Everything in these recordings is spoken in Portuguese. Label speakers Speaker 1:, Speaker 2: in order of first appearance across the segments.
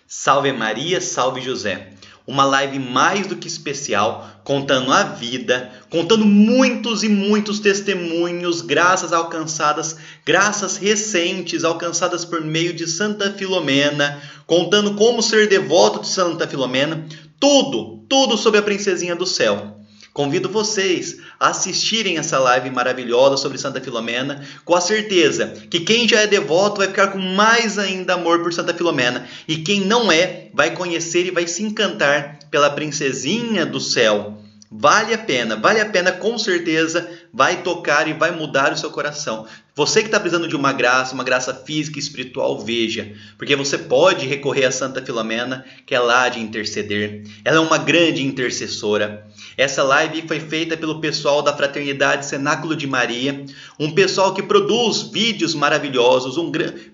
Speaker 1: Salve Maria, salve José. Uma live mais do que especial, contando a vida, contando muitos e muitos testemunhos, graças alcançadas, graças recentes alcançadas por meio de Santa Filomena, contando como ser devoto de Santa Filomena, tudo sobre a princesinha do céu. Convido vocês a assistirem essa live maravilhosa sobre Santa Filomena, com a certeza que quem já é devoto vai ficar com mais ainda amor por Santa Filomena, e quem não é vai conhecer e vai se encantar pela princesinha do céu. Vale a pena, com certeza vai tocar e vai mudar o seu coração. Você que está precisando de uma graça física e espiritual, veja, porque você pode recorrer a Santa Filomena, que é lá de interceder. Ela é uma grande intercessora. Essa live foi feita pelo pessoal da Fraternidade Cenáculo de Maria, um pessoal que produz vídeos maravilhosos,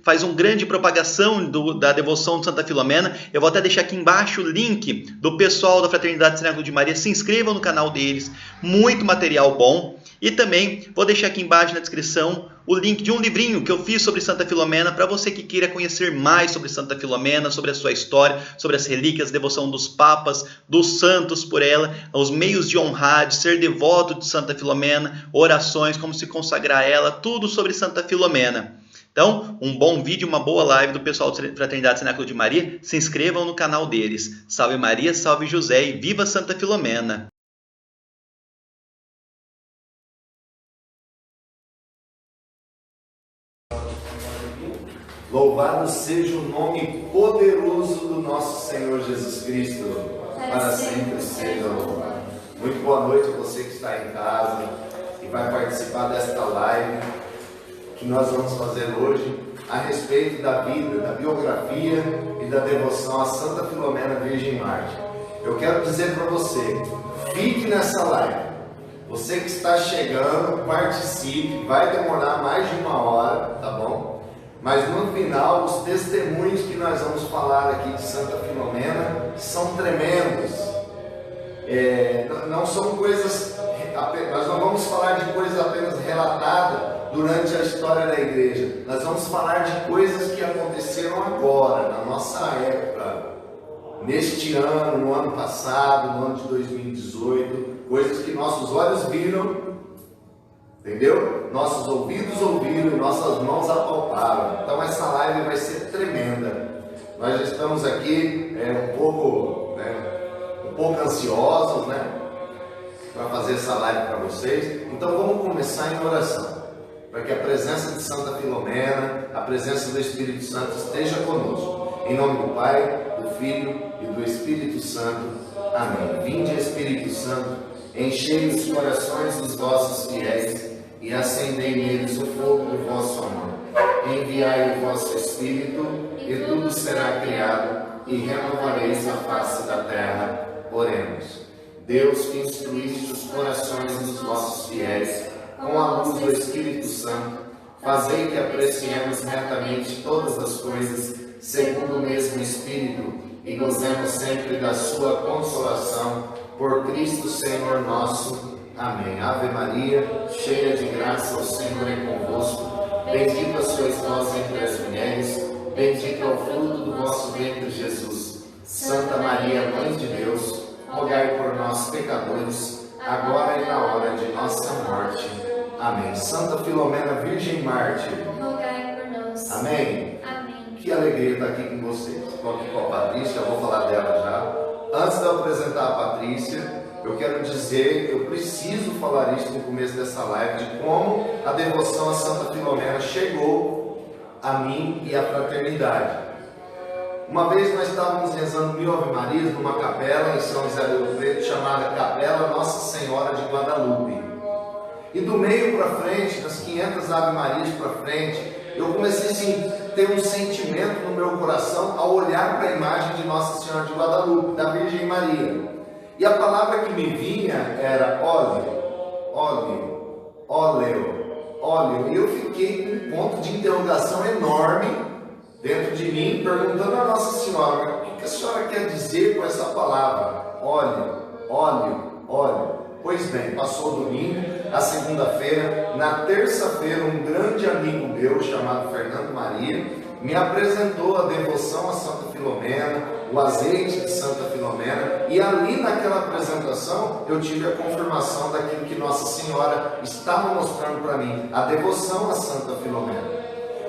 Speaker 1: faz uma grande propagação da devoção de Santa Filomena. Eu vou até deixar aqui embaixo o link do pessoal da Fraternidade Cenáculo de Maria. Se inscrevam no canal deles, muito material bom. E também vou deixar aqui embaixo na descrição o link de um livrinho que eu fiz sobre Santa Filomena, para você que queira conhecer mais sobre Santa Filomena, sobre a sua história, sobre as relíquias, devoção dos papas, dos santos por ela, os meios de honrar, de ser devoto de Santa Filomena, orações, como se consagrar a ela, tudo sobre Santa Filomena. Então, um bom vídeo, uma boa live do pessoal da Fraternidade Cenáculo de Maria. Se inscrevam no canal deles. Salve Maria, salve José e viva Santa Filomena!
Speaker 2: Louvado seja o nome poderoso do nosso Senhor Jesus Cristo, para sempre seja louvado. Muito boa noite a você que está em casa e vai participar desta live que nós vamos fazer hoje a respeito da vida, da biografia e da devoção a Santa Filomena Virgem Mártir. Eu quero dizer para você, fique nessa live. Você que está chegando, participe, vai demorar mais de 1 hora, tá bom? Mas no final, os testemunhos que nós vamos falar aqui de Santa Filomena são tremendos. Não são coisas, nós não vamos falar de coisas apenas relatadas durante a história da igreja. Nós vamos falar de coisas que aconteceram agora, na nossa época, neste ano, no ano passado, no ano de 2018, coisas que nossos olhos viram, entendeu? Nossos ouvidos ouviram e nossas mãos apalparam. Então essa live vai ser tremenda. Nós já estamos aqui um pouco ansiosos, para fazer essa live para vocês. Então vamos começar em oração, para que a presença de Santa Filomena, a presença do Espírito Santo esteja conosco. Em nome do Pai, do Filho e do Espírito Santo. Amém. Vinde, Espírito Santo, enchei os corações dos vossos fiéis e acendei neles o fogo do vosso amor. Enviai o vosso Espírito, e tudo será criado, e renovareis a face da terra. Oremos. Deus, que instruíste os corações dos vossos fiéis com a luz do Espírito Santo, fazei que apreciemos retamente todas as coisas, segundo o mesmo Espírito, e gozemos sempre da sua consolação, por Cristo Senhor nosso. Amém. Ave Maria, cheia de graça, o Senhor é convosco. Bendita sois vós entre as mulheres, bendito é o fruto do vosso ventre, Jesus. Santa Maria, Mãe de Deus, rogai por nós, pecadores, agora e na hora de nossa morte. Amém. Santa Filomena Virgem Mártir,
Speaker 3: rogai por nós.
Speaker 2: Amém.
Speaker 3: Amém.
Speaker 2: Que alegria estar aqui com vocês. Estou aqui com a Patrícia, eu vou falar dela já. Antes de eu apresentar a Patrícia, eu quero dizer, eu preciso falar isso no começo dessa live, de como a devoção a Santa Filomena chegou a mim e à fraternidade. Uma vez nós estávamos rezando 1000 Ave Marias numa capela em São José do Rio Preto, chamada Capela Nossa Senhora de Guadalupe. E do meio para frente, das 500 Ave Marias para frente, eu comecei a ter um sentimento no meu coração ao olhar para a imagem de Nossa Senhora de Guadalupe, da Virgem Maria. E a palavra que me vinha era óleo. E eu fiquei com um ponto de interrogação enorme dentro de mim, perguntando a Nossa Senhora, o que a senhora quer dizer com essa palavra? Óleo. Pois bem, passou o domingo, a segunda-feira, na terça-feira, um grande amigo meu chamado Fernando Maria, me apresentou a devoção a Santa Filomena, o azeite de Santa Filomena, e ali naquela apresentação eu tive a confirmação daquilo que Nossa Senhora estava mostrando para mim, a devoção a Santa Filomena.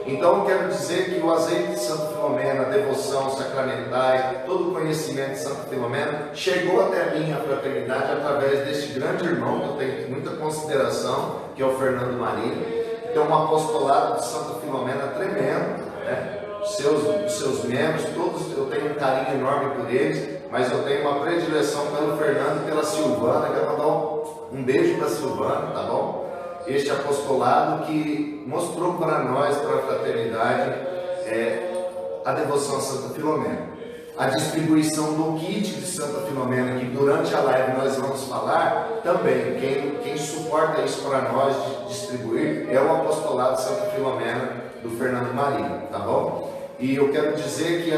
Speaker 2: Então eu quero dizer que o azeite de Santa Filomena, a devoção, sacramentais, todo o conhecimento de Santa Filomena chegou até a minha fraternidade através deste grande irmão que eu tenho muita consideração, que é o Fernando Maria. Tem um apostolado de Santa Filomena tremendo, né? Seus membros, todos, eu tenho um carinho enorme por eles, mas eu tenho uma predileção pelo Fernando e pela Silvana. Quero mandar um beijo para a Silvana, tá bom? Este apostolado que mostrou para nós, para a fraternidade, a devoção a Santa Filomena. A distribuição do kit de Santa Filomena, que durante a live nós vamos falar, também, quem suporta isso para nós distribuir, é o apostolado de Santa Filomena do Fernando Maria, tá bom? E eu quero dizer que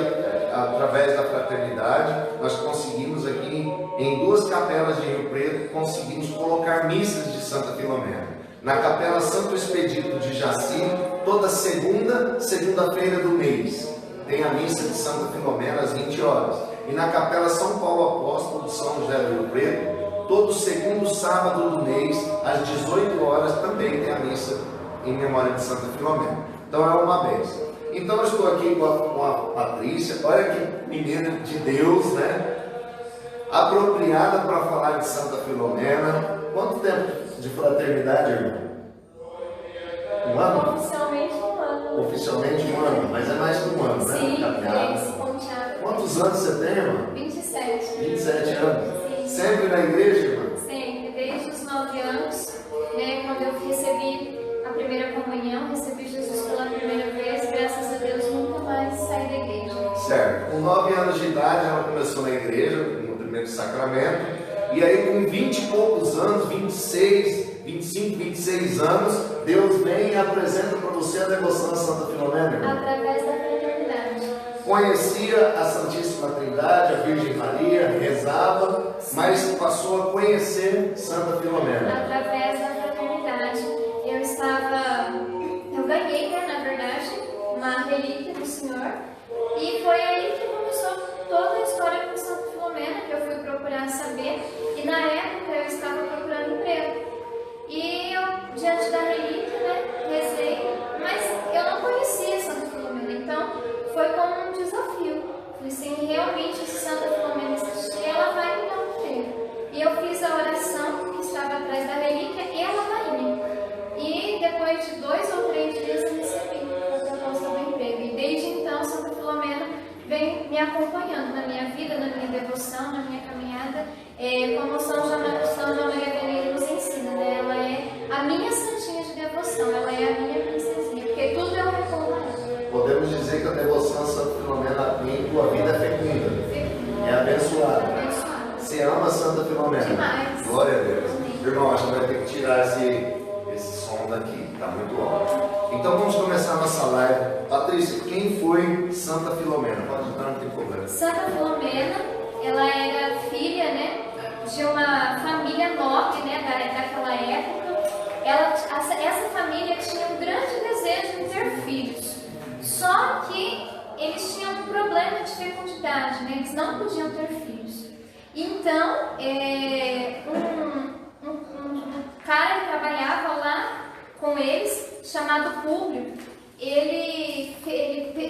Speaker 2: através da fraternidade, nós conseguimos aqui, em 2 capelas de Rio Preto, conseguimos colocar missas de Santa Filomena. Na capela Santo Expedito de Jaci, toda segunda-feira do mês, tem a missa de Santa Filomena às 20 horas. E na capela São Paulo Apóstolo de São José do Rio Preto, todo segundo sábado do mês, às 18 horas, também tem a missa em memória de Santa Filomena. Então é uma bênção. Então eu estou aqui com a Patrícia, olha que menina de Deus, né? Apropriada para falar de Santa Filomena. Quanto tempo de fraternidade, irmão? 1 ano?
Speaker 3: Oficialmente 1 ano.
Speaker 2: Oficialmente 1 ano, mas é mais que 1 ano, né?
Speaker 3: Sim,
Speaker 2: caminhada. Quantos anos você tem, irmão?
Speaker 3: 27.
Speaker 2: 27 anos.
Speaker 3: Sim.
Speaker 2: Sempre na igreja, irmão?
Speaker 3: Sempre, desde os 9 anos, né, quando eu recebi a primeira comunhão, recebi Jesus pela primeira vez, graças a Deus nunca mais saí da igreja.
Speaker 2: Certo. Com 9 anos de idade ela começou na igreja, no primeiro sacramento, e aí com 20 e poucos anos, 26, 25, 26 anos, Deus vem e apresenta para você a devoção a Santa Filomena, irmão.
Speaker 3: Através da fraternidade.
Speaker 2: Conhecia a Santíssima Trindade, a Virgem Maria, rezava, mas passou a conhecer Santa Filomena.
Speaker 3: Através da fraternidade. Eu ganhei, né, na verdade, uma relíquia do Senhor, e foi aí que começou toda a história com Santa Filomena, que eu fui procurar saber, e na época eu estava procurando emprego. E eu, diante da relíquia, né, rezei, mas eu não conhecia Santa Filomena, então foi como um desafio. Falei assim, realmente se Santa Filomena existir, ela vai me dar um emprego. E eu fiz a oração que estava atrás da relíquia e a ladainha. E depois de 2 ou 3 dias eu recebi a proposta do emprego. E desde então Santa Filomena vem me acompanhando na minha vida, na minha devoção, na minha caminhada. Como São João Maria Vianney nos ensina, né? Ela é a minha santinha de devoção, ela é a minha princesinha, porque tudo eu recorro a ela.
Speaker 2: Podemos dizer que a devoção a Santa Filomena em tua vida é fecunda, é abençoada. Você ama Santa Filomena?
Speaker 3: Demais.
Speaker 2: Glória a Deus. Irmão, acho que vai ter que tirar esse som daqui, está muito alto. Então vamos começar a nossa live. Patrícia, quem foi Santa Filomena? Pode entrar, não tem problema.
Speaker 3: Santa Filomena, ela era filha, né, de uma família nobre, né, daquela época. Essa família tinha um grande desejo de ter filhos, só que eles tinham um problema de fecundidade, né, eles não podiam ter filhos. Então, um cara que trabalhava lá com eles, chamado Públio, ele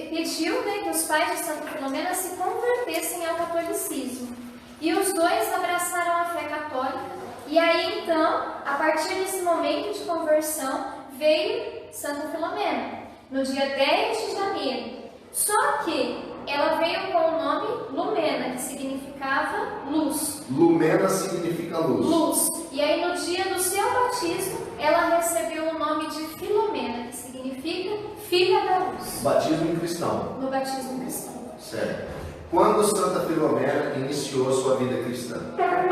Speaker 3: pediu, né, que os pais de Santa Filomena se convertessem ao catolicismo. E os dois abraçaram a fé católica. E aí, então, a partir desse momento de conversão, veio Santa Filomena, no dia 10 de janeiro. Só que ela veio com o nome Lumena, que significava luz.
Speaker 2: Lumena significa luz.
Speaker 3: Luz. E aí, no dia do seu batismo, ela recebeu o nome de Filomena, que significa filha da luz.
Speaker 2: Batismo cristão.
Speaker 3: No batismo cristão.
Speaker 2: Certo. Quando Santa Filomena iniciou sua vida cristã?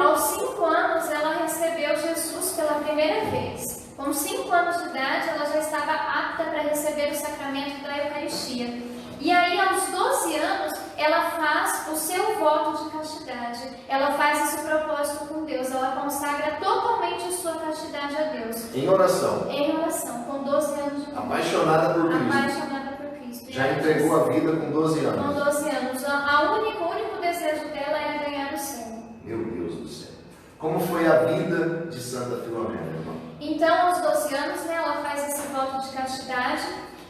Speaker 3: Aos 5 anos, ela recebeu Jesus pela primeira vez. Com 5 anos de idade, ela já estava apta para receber o sacramento da Eucaristia. E aí, aos 12 anos, ela faz o seu voto de castidade. Ela faz esse propósito com Deus. Ela consagra totalmente a sua castidade a Deus.
Speaker 2: Em oração.
Speaker 3: Em oração, com 12 anos de idade.
Speaker 2: Apaixonada por Cristo.
Speaker 3: Apaixonada por Cristo.
Speaker 2: Já entregou a vida com 12 anos.
Speaker 3: Com 12 anos. O único desejo dela era ganhar o céu.
Speaker 2: Meu Deus do céu. Como foi a vida de Santa Filomena, irmão?
Speaker 3: Então, aos 12 anos, né, ela faz esse voto de castidade.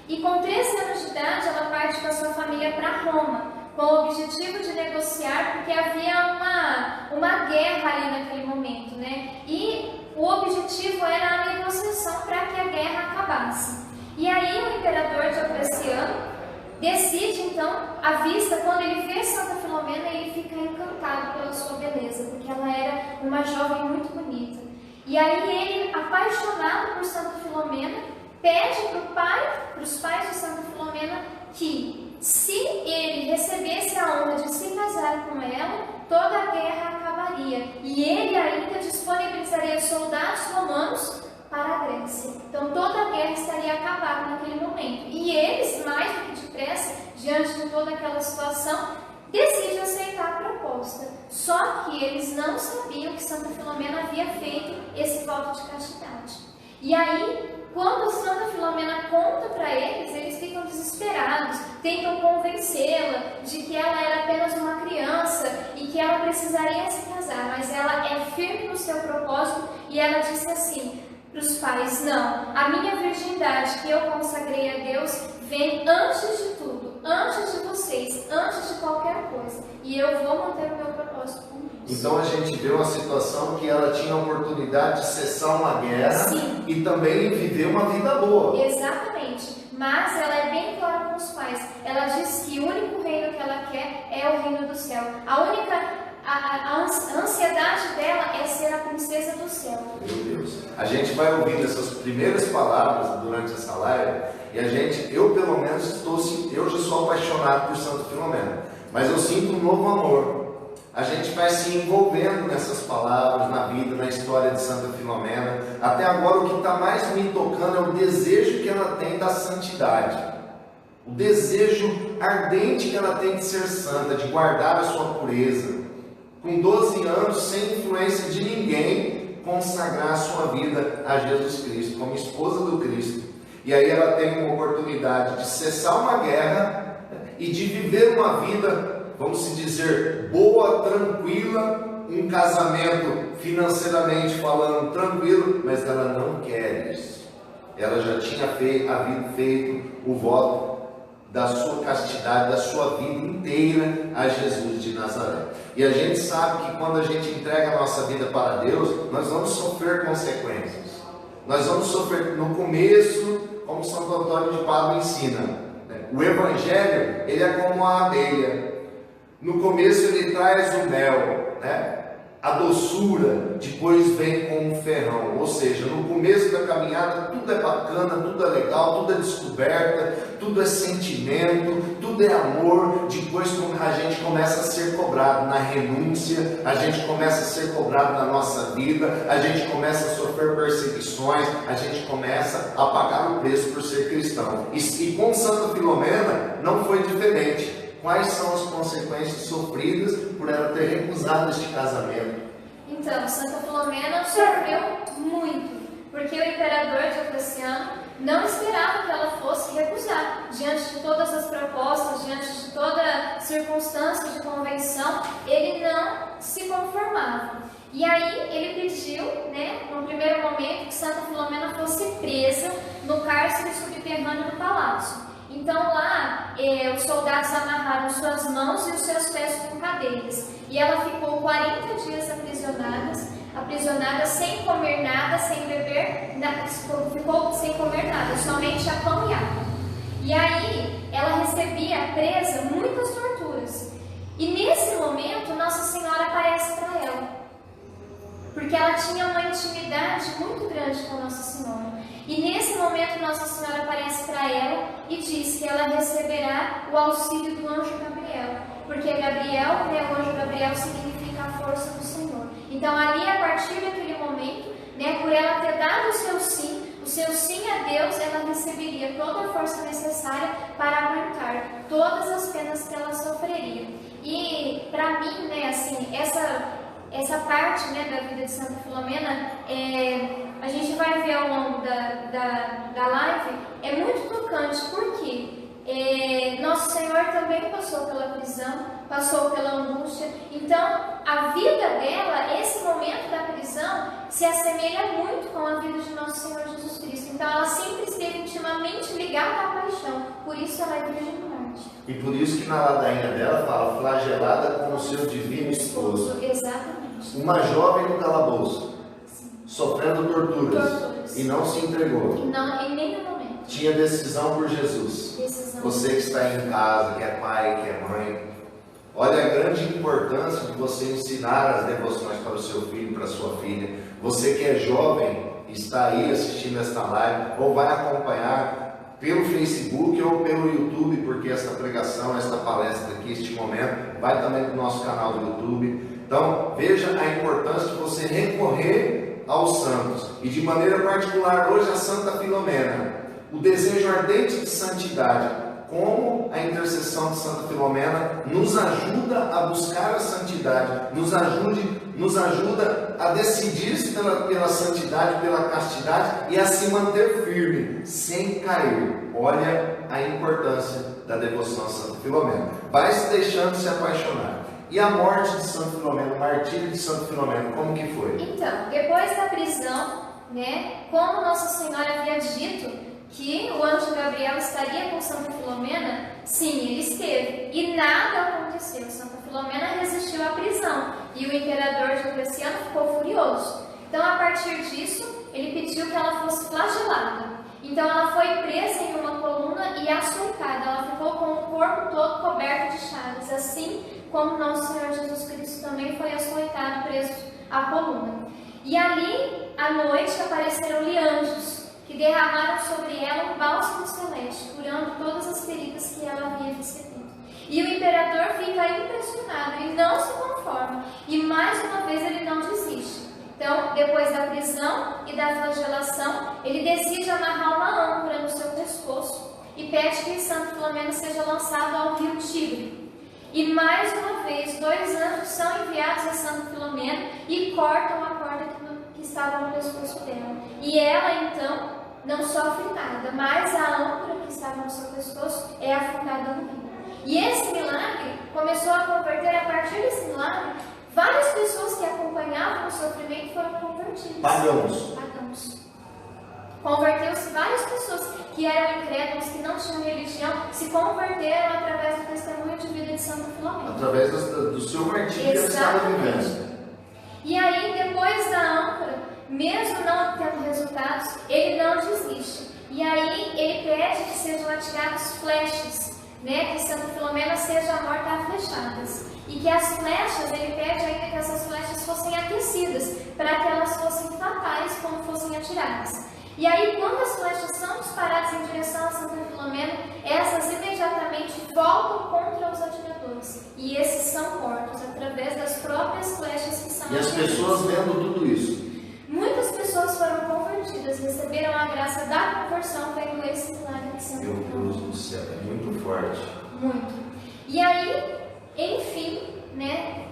Speaker 3: E com 13 anos de idade, ela parte com a sua família para Roma, com o objetivo de negociar, porque havia uma guerra ali naquele momento, né? E o objetivo era a negociação para que a guerra acabasse. E aí o imperador Diocleciano decide, então, à vista, quando ele vê Santa Filomena, ele fica encantado pela sua beleza, porque ela era uma jovem muito bonita. E aí ele, apaixonado por Santa Filomena, pede para os pais de Santa Filomena que, se ele recebesse a honra de se casar com ela, toda a guerra acabaria. E ele ainda disponibilizaria soldados romanos para a Grécia. Então toda a guerra estaria acabada naquele momento. E eles, mais do que depressa, diante de toda aquela situação, decidem aceitar a proposta. Só que eles não sabiam que Santa Filomena havia feito esse voto de castidade. E aí, quando Santa Filomena conta para eles, eles ficam desesperados, tentam convencê-la de que ela era apenas uma criança e que ela precisaria se casar, mas ela é firme no seu propósito e ela disse assim para os pais: não, a minha virgindade que eu consagrei a Deus vem antes de tudo, antes de vocês, antes de qualquer coisa, e eu vou manter o meu propósito com Deus.
Speaker 2: Então a gente vê uma situação que ela tinha a oportunidade de cessar uma guerra. Sim. E também viver uma vida boa.
Speaker 3: Exatamente, mas ela é bem clara com os pais. Ela diz que o único reino que ela quer é o reino do céu. A ansiedade dela é ser a princesa do céu.
Speaker 2: Meu Deus. A gente vai ouvindo essas primeiras palavras durante essa live e eu pelo menos eu já sou apaixonado por Santa Filomena, mas eu sinto um novo amor. A gente vai se envolvendo nessas palavras, na vida, na história de Santa Filomena. Até agora o que está mais me tocando é o desejo que ela tem da santidade. O desejo ardente que ela tem de ser santa, de guardar a sua pureza. Com 12 anos, sem influência de ninguém, consagrar a sua vida a Jesus Cristo, como esposa do Cristo. E aí ela tem uma oportunidade de cessar uma guerra e de viver uma vida, vamos se dizer, boa, tranquila, um casamento financeiramente falando tranquilo, mas ela não quer isso. Ela já tinha feito o voto da sua castidade, da sua vida inteira a Jesus de Nazaré. E a gente sabe que quando a gente entrega a nossa vida para Deus, nós vamos sofrer consequências. Nós vamos sofrer no começo, como Santo Antônio de Pádua ensina. O Evangelho, ele é como uma abelha. No começo ele traz o mel, né? A doçura, depois vem com um ferrão. Ou seja, no começo da caminhada tudo é bacana, tudo é legal, tudo é descoberta, tudo é sentimento, tudo é amor. Depois a gente começa a ser cobrado na renúncia, a gente começa a ser cobrado na nossa vida, a gente começa a sofrer perseguições, a gente começa a pagar o preço por ser cristão. E com Santa Filomena não foi diferente. Quais são as consequências sofridas por ela ter recusado este casamento?
Speaker 3: Então, Santa Filomena sofreu muito, porque o imperador Diocleciano não esperava que ela fosse recusar. Diante de todas as propostas, diante de toda circunstância de convenção, ele não se conformava. E aí ele pediu, no primeiro momento, que Santa Filomena fosse presa no cárcere subterrâneo do palácio. Então lá, os soldados amarraram suas mãos e os seus pés com cadeias. E ela ficou 40 dias aprisionada sem comer nada, sem beber, ficou sem comer nada, somente a pão e água. E aí, ela recebia presa muitas torturas. E nesse momento, Nossa Senhora aparece para ela. Porque ela tinha uma intimidade muito grande com Nossa Senhora. E nesse momento Nossa Senhora aparece para ela e diz que ela receberá o auxílio do anjo Gabriel. Porque Gabriel, o anjo Gabriel significa a força do Senhor. Então ali, a partir daquele momento, por ela ter dado o seu sim a Deus, ela receberia toda a força necessária para aguentar todas as penas que ela sofreria. E para mim, essa parte da vida de Santa Filomena, a gente vai ver ao longo da live, é muito tocante. Por quê? Nosso Senhor também passou pela prisão, passou pela angústia. Então, a vida dela, esse momento da prisão, se assemelha muito com a vida de Nosso Senhor Jesus Cristo. Então, ela sempre esteve intimamente ligada à paixão. Por isso, ela é virgem do Marte.
Speaker 2: E por isso que na ladainha dela fala flagelada com o seu divino esposo.
Speaker 3: Exatamente.
Speaker 2: Uma jovem no calabouço, sofrendo torturas, e não se entregou.
Speaker 3: Não, em nenhum momento.
Speaker 2: Tinha decisão por Jesus. Você que está em casa, que é pai, que é mãe, olha a grande importância de você ensinar as devoções para o seu filho, para a sua filha. Você que é jovem, está aí assistindo esta live, ou vai acompanhar pelo Facebook ou pelo YouTube, porque esta pregação, esta palestra aqui, este momento, vai também para o nosso canal do YouTube. Então, veja a importância de você recorrer aos santos. E de maneira particular, hoje a Santa Filomena. O desejo ardente de santidade, como a intercessão de Santa Filomena nos ajuda a buscar a santidade, nos ajuda a decidir-se pela santidade, pela castidade e a se manter firme, sem cair. Olha a importância da devoção a Santa Filomena. Vai se deixando se apaixonar. E a morte de Santa Filomena, o martírio de Santa Filomena, como que foi?
Speaker 3: Então, depois da prisão, como Nossa Senhora havia dito que o anjo Gabriel estaria com Santa Filomena, sim, ele esteve. E nada aconteceu. Santa Filomena resistiu à prisão. E o imperador Diocleciano ficou furioso. Então, a partir disso, ele pediu que ela fosse flagelada. Então, ela foi presa em uma coluna e açoitada. Ela ficou com o corpo todo coberto de chagas. Assim como nosso Senhor Jesus Cristo também foi açoitado, preso à coluna. E ali, à noite, apareceram-lhe anjos, que derramaram sobre ela um bálsamo celeste, curando todas as feridas que ela havia recebido. E o imperador fica impressionado e não se conforma. E mais uma vez ele não desiste. Então, depois da prisão e da flagelação, ele decide amarrar uma âncora no seu pescoço e pede que Santa Filomena seja lançado ao rio Tigre. E mais uma vez, 2 anjos são enviados a Santa Filomena e cortam a corda que estava no pescoço dela. E ela, então, não sofre nada, mas a âncora que estava no seu pescoço é afundada no rio. E esse milagre começou a converter, a partir desse milagre, várias pessoas que acompanhavam o sofrimento foram convertidas.
Speaker 2: Pagãos.
Speaker 3: Converteu-se várias pessoas que eram incrédulas, que não tinham religião, se converteram através do testemunho de vida de Santa Filomena.
Speaker 2: Através do seu martírio que ela estava vivendo.
Speaker 3: E aí, depois da âncora, mesmo não tendo resultados, ele não desiste. E aí, ele pede que sejam atiradas flechas, que Santa Filomena seja morta a flechadas. E que as flechas, ele pede ainda que essas flechas fossem aquecidas, para que elas fossem fatais quando fossem atiradas. E aí, quando as flechas são disparadas em direção a Santa Filomena, essas imediatamente voltam contra os atiradores. E esses são mortos através das próprias flechas que são
Speaker 2: atiradas. E as pessoas vendo tudo isso?
Speaker 3: Muitas pessoas foram convertidas, receberam a graça da conversão vendo esse milagre de Santa Filomena.
Speaker 2: Meu Deus do céu, é muito forte.
Speaker 3: Muito. E aí, enfim,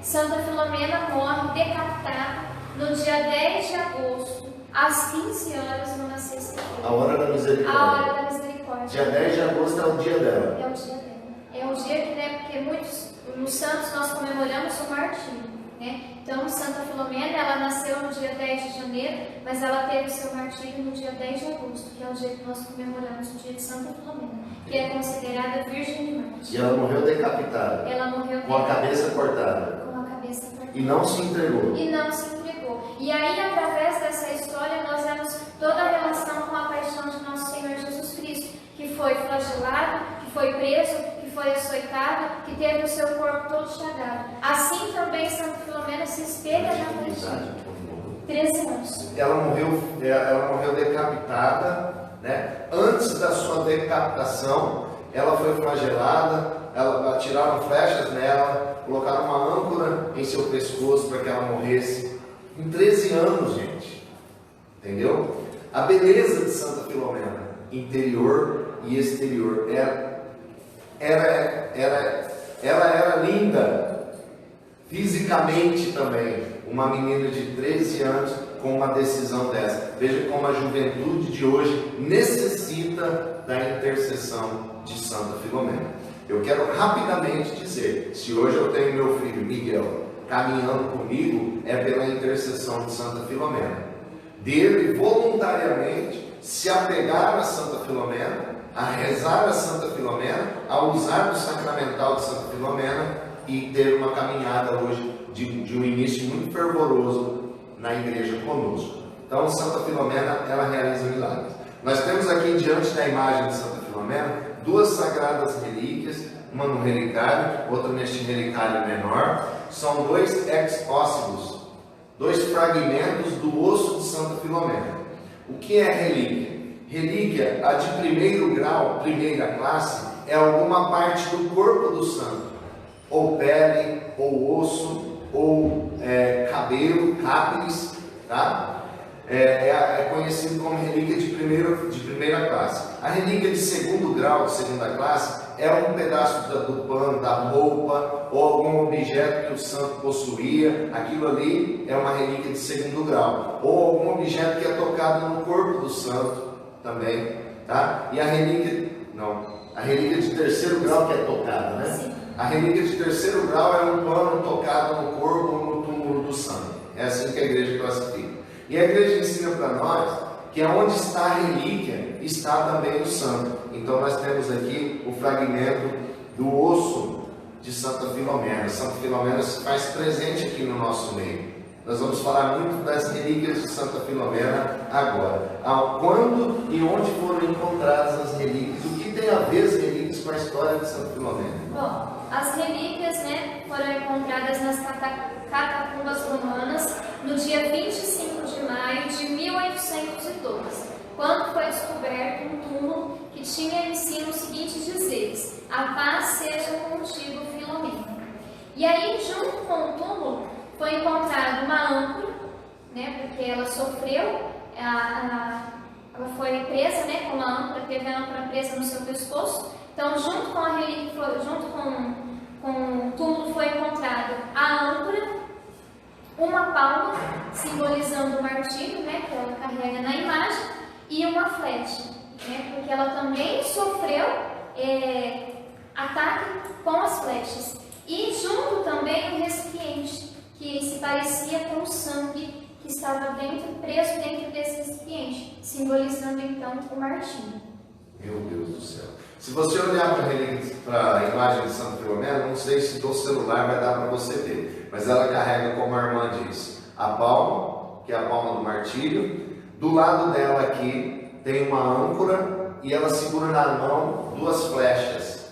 Speaker 3: Santa Filomena morre decapitada no dia 10 de agosto. Às 15 horas, numa sexta-feira.
Speaker 2: A hora da misericórdia.
Speaker 3: A hora da misericórdia.
Speaker 2: Dia 10 de agosto é o dia dela.
Speaker 3: É o dia dela. É o dia que, porque muitos, nos santos, nós comemoramos o martírio. Então, Santa Filomena, ela nasceu no dia 10 de janeiro, mas ela teve o seu martírio no dia 10 de agosto, que é o dia que nós comemoramos, o dia de Santa Filomena, que é considerada Virgem de Marte.
Speaker 2: E ela morreu decapitada.
Speaker 3: Ela morreu
Speaker 2: com a cabeça cortada.
Speaker 3: Com a cabeça cortada.
Speaker 2: E não se entregou.
Speaker 3: E não se entregou. E aí, através dessa história, nós vemos toda a relação com a paixão de nosso Senhor Jesus Cristo, que foi flagelado, que foi preso, que foi açoitado, que teve o seu corpo todo chagado. Assim também Santa Filomena se espelha na paixão. 13 anos.
Speaker 2: Ela morreu decapitada, Antes da sua decapitação, ela foi flagelada, atiraram flechas nela, colocaram uma âncora em seu pescoço para que ela morresse. Em 13 anos, gente. Entendeu? A beleza de Santa Filomena, interior e exterior, ela era linda fisicamente também. Uma menina de 13 anos com uma decisão dessa. Veja como a juventude de hoje necessita da intercessão de Santa Filomena. Eu quero rapidamente dizer, se hoje eu tenho meu filho Miguel caminhando comigo, é pela intercessão de Santa Filomena. Dele voluntariamente se apegar a Santa Filomena, a rezar a Santa Filomena, a usar o sacramental de Santa Filomena e ter uma caminhada hoje de um início muito fervoroso na igreja conosco. Então, Santa Filomena, ela realiza milagres. Nós temos aqui diante da imagem de Santa Filomena duas sagradas relíquias, uma no relicário, outra neste relicário menor. São dois ex-ósseos, dois fragmentos do osso de Santa Filomena. O que é relíquia? Relíquia, a de primeiro grau, primeira classe, é alguma parte do corpo do santo, ou pele, ou osso, ou cabelo, cápiles, tá? É conhecido como relíquia de primeira classe. A relíquia de segundo grau, de segunda classe, é um pedaço do pano, da roupa, ou algum objeto que o santo possuía. Aquilo ali é uma relíquia de segundo grau. Ou algum objeto que é tocado no corpo do santo também, tá? E a relíquia de terceiro grau que é tocada, né? Sim. A relíquia de terceiro grau é um pano tocado no corpo ou no túmulo do santo. É assim que a igreja classifica. E a igreja ensina para nós que onde está a relíquia, está também o santo. Então nós temos aqui o fragmento do osso de Santa Filomena. Santa Filomena se faz presente aqui no nosso meio. Nós vamos falar muito das relíquias de Santa Filomena agora. Quando e onde foram encontradas as relíquias? O que tem a ver as relíquias com a história de Santa Filomena?
Speaker 3: Bom, as relíquias, foram encontradas nas catacumbas romanas no dia 25 de maio de 1812, quando foi descoberto um túmulo que tinha em si os seguintes dizeres: "A paz seja contigo, Filomena". E aí, junto com o túmulo, foi encontrada uma âncora, porque ela sofreu, ela foi presa, com a âncora, teve a âncora presa no seu pescoço. Então, junto com a relíquia, junto com o túmulo, foi encontrada a âncora, uma palma, simbolizando o martírio, que ela carrega na imagem, e uma flecha, porque ela também sofreu ataque com as flechas. E junto também um recipiente, que se parecia com o sangue que estava preso dentro desse recipiente, simbolizando então o martírio.
Speaker 2: Meu Deus do céu. Se você olhar para a imagem de Santa Filomena, não sei se do celular vai dar para você ver, mas ela carrega, como a irmã disse, a palma, que é a palma do martírio. Do lado dela aqui tem uma âncora e ela segura na mão duas flechas,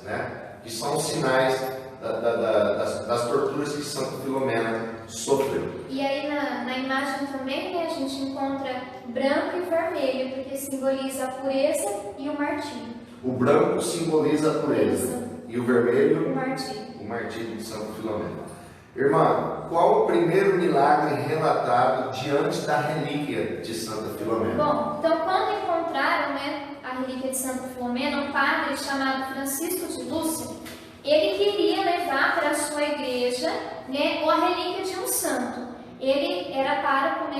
Speaker 2: que são sinais das torturas que Santa Filomena sofreu.
Speaker 3: E aí na imagem também, a gente encontra branco e vermelho, porque simboliza a pureza e o martírio.
Speaker 2: O branco simboliza a pureza e o vermelho
Speaker 3: o
Speaker 2: martírio de Santa Filomena. Irmã, qual o primeiro milagre relatado diante da relíquia de Santa Filomena?
Speaker 3: Bom, então quando encontraram a relíquia de Santa Filomena, um padre chamado Francisco de Lúcia, ele queria levar para a sua igreja a relíquia de um santo. Ele era pároco da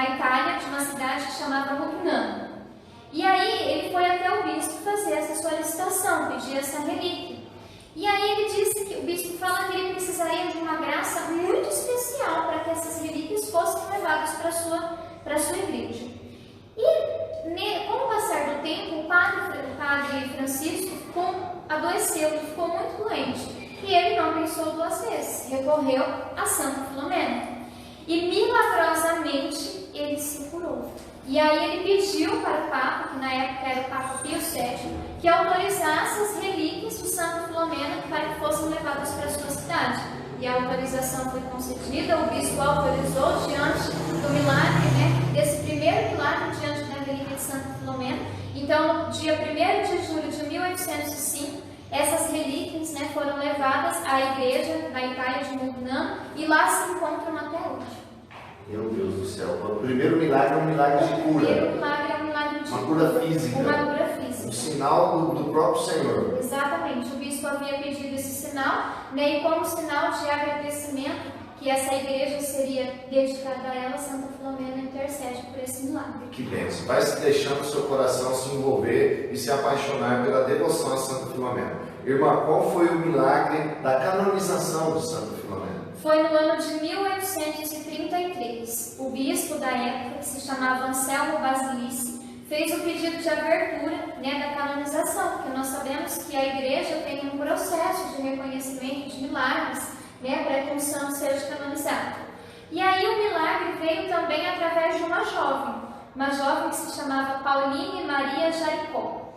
Speaker 3: Itália, de uma cidade que chamava Rugnano. E aí ele foi até o bispo fazer essa solicitação, pedir essa relíquia. E aí ele disse que o bispo fala que ele precisaria de uma graça muito especial para que essas relíquias fossem levadas para a sua igreja. E com o passar do tempo, o padre Francisco adoeceu, ele ficou muito doente. E ele não pensou duas vezes, recorreu a Santa Filomena. E milagrosamente ele se curou. E aí ele pediu para o Papa, que na época era o Papa Pio VII, que autorizasse as relíquias de Santa Filomena para que fossem levadas para a sua cidade. E a autorização foi concedida, o bispo autorizou diante do milagre, desse primeiro milagre diante da relíquia de Santa Filomena. Então, dia 1º de julho de 1805, essas relíquias foram levadas à igreja da Itália de Rugnano e lá se encontram até hoje.
Speaker 2: Meu Deus do céu, o primeiro milagre é um milagre de cura.
Speaker 3: O primeiro milagre é um milagre de
Speaker 2: uma cura física.
Speaker 3: Uma cura física.
Speaker 2: Um sinal do próprio Senhor.
Speaker 3: Exatamente, o bispo havia pedido esse sinal, e como sinal de agradecimento, que essa igreja seria dedicada a ela, Santa Filomena intercede por esse milagre.
Speaker 2: Que bênção! Vai se deixando o seu coração se envolver e se apaixonar pela devoção a Santa Filomena. Irmã, qual foi o milagre da canonização de Santa Filomena?
Speaker 3: Foi no ano de 1833. O bispo da época, que se chamava Anselmo Basilice, fez o pedido de abertura, né, da canonização, porque nós sabemos que a igreja tem um processo de reconhecimento de milagres, né, para que um santo seja canonizado. E aí o milagre veio também através de uma jovem que se chamava Pauline Maria Jaricó.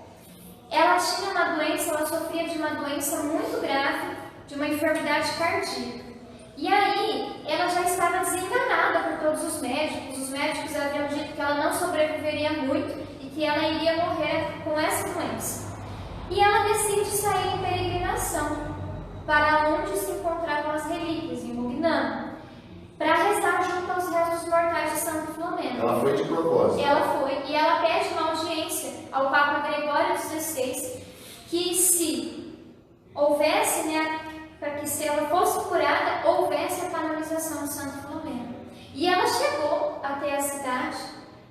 Speaker 3: Ela tinha uma doença, ela sofria de uma doença muito grave, de uma enfermidade cardíaca. E aí, ela já estava desenganada por todos os médicos haviam dito que ela não sobreviveria muito e que ela iria morrer com essa doença. E ela decide sair em peregrinação para onde se encontravam as relíquias, em Mugnano, para rezar junto aos restos mortais de Santa Filomena.
Speaker 2: Ela foi de propósito.
Speaker 3: Ela foi, e ela pede uma audiência ao Papa Gregório XVI, que se houvesse, né, para que se ela fosse curada, houvesse a canonização de Santa Filomena. E ela chegou até a cidade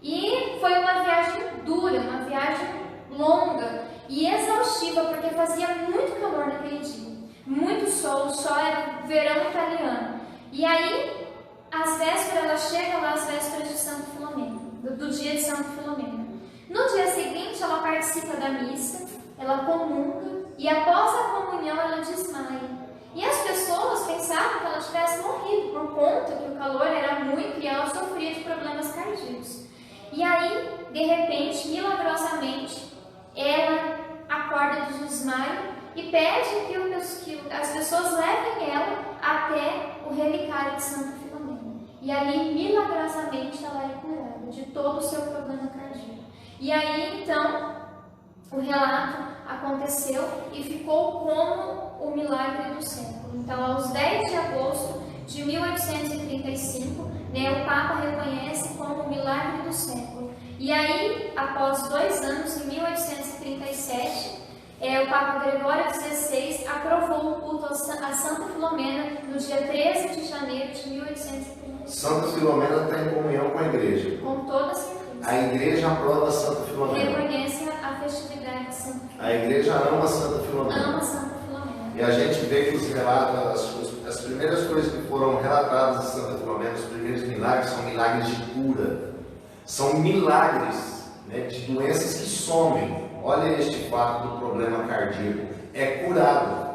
Speaker 3: e foi uma viagem dura, uma viagem longa e exaustiva, porque fazia muito calor naquele dia, muito sol, o sol era verão italiano. E aí, às vésperas, ela chega lá às vésperas de Santa Filomena, do dia de Santa Filomena. No dia seguinte, ela participa da missa, ela comunga e após a comunhão ela desmaia. E as pessoas pensavam que ela tivesse morrido por conta que o calor era muito e ela sofria de problemas cardíacos. E aí, de repente, milagrosamente, ela acorda do desmaio e pede que as pessoas levem ela até o relicário de Santa Filomena. E ali, milagrosamente, ela é curada de todo o seu problema cardíaco. E aí, então, o relato aconteceu e ficou como o milagre do século. Então, aos 10 de agosto de 1835, né, o Papa reconhece como o milagre do século. E aí, após 2 anos, em 1837, o Papa Gregório XVI aprovou o culto a Santa Filomena no dia 13 de janeiro de 1835.
Speaker 2: Santa Filomena está em comunhão com a igreja.
Speaker 3: Com toda certeza.
Speaker 2: A igreja aprova Santa Filomena.
Speaker 3: Reconhece a festividade de Santa Filomena.
Speaker 2: A igreja ama Santa Filomena.
Speaker 3: Ama Santa Filomena.
Speaker 2: E a gente vê que os relatos, as primeiras coisas que foram relatadas de Santa Filomena, os primeiros milagres, são milagres de cura. São milagres, né, de doenças que somem. Olha este fato do problema cardíaco. É curado.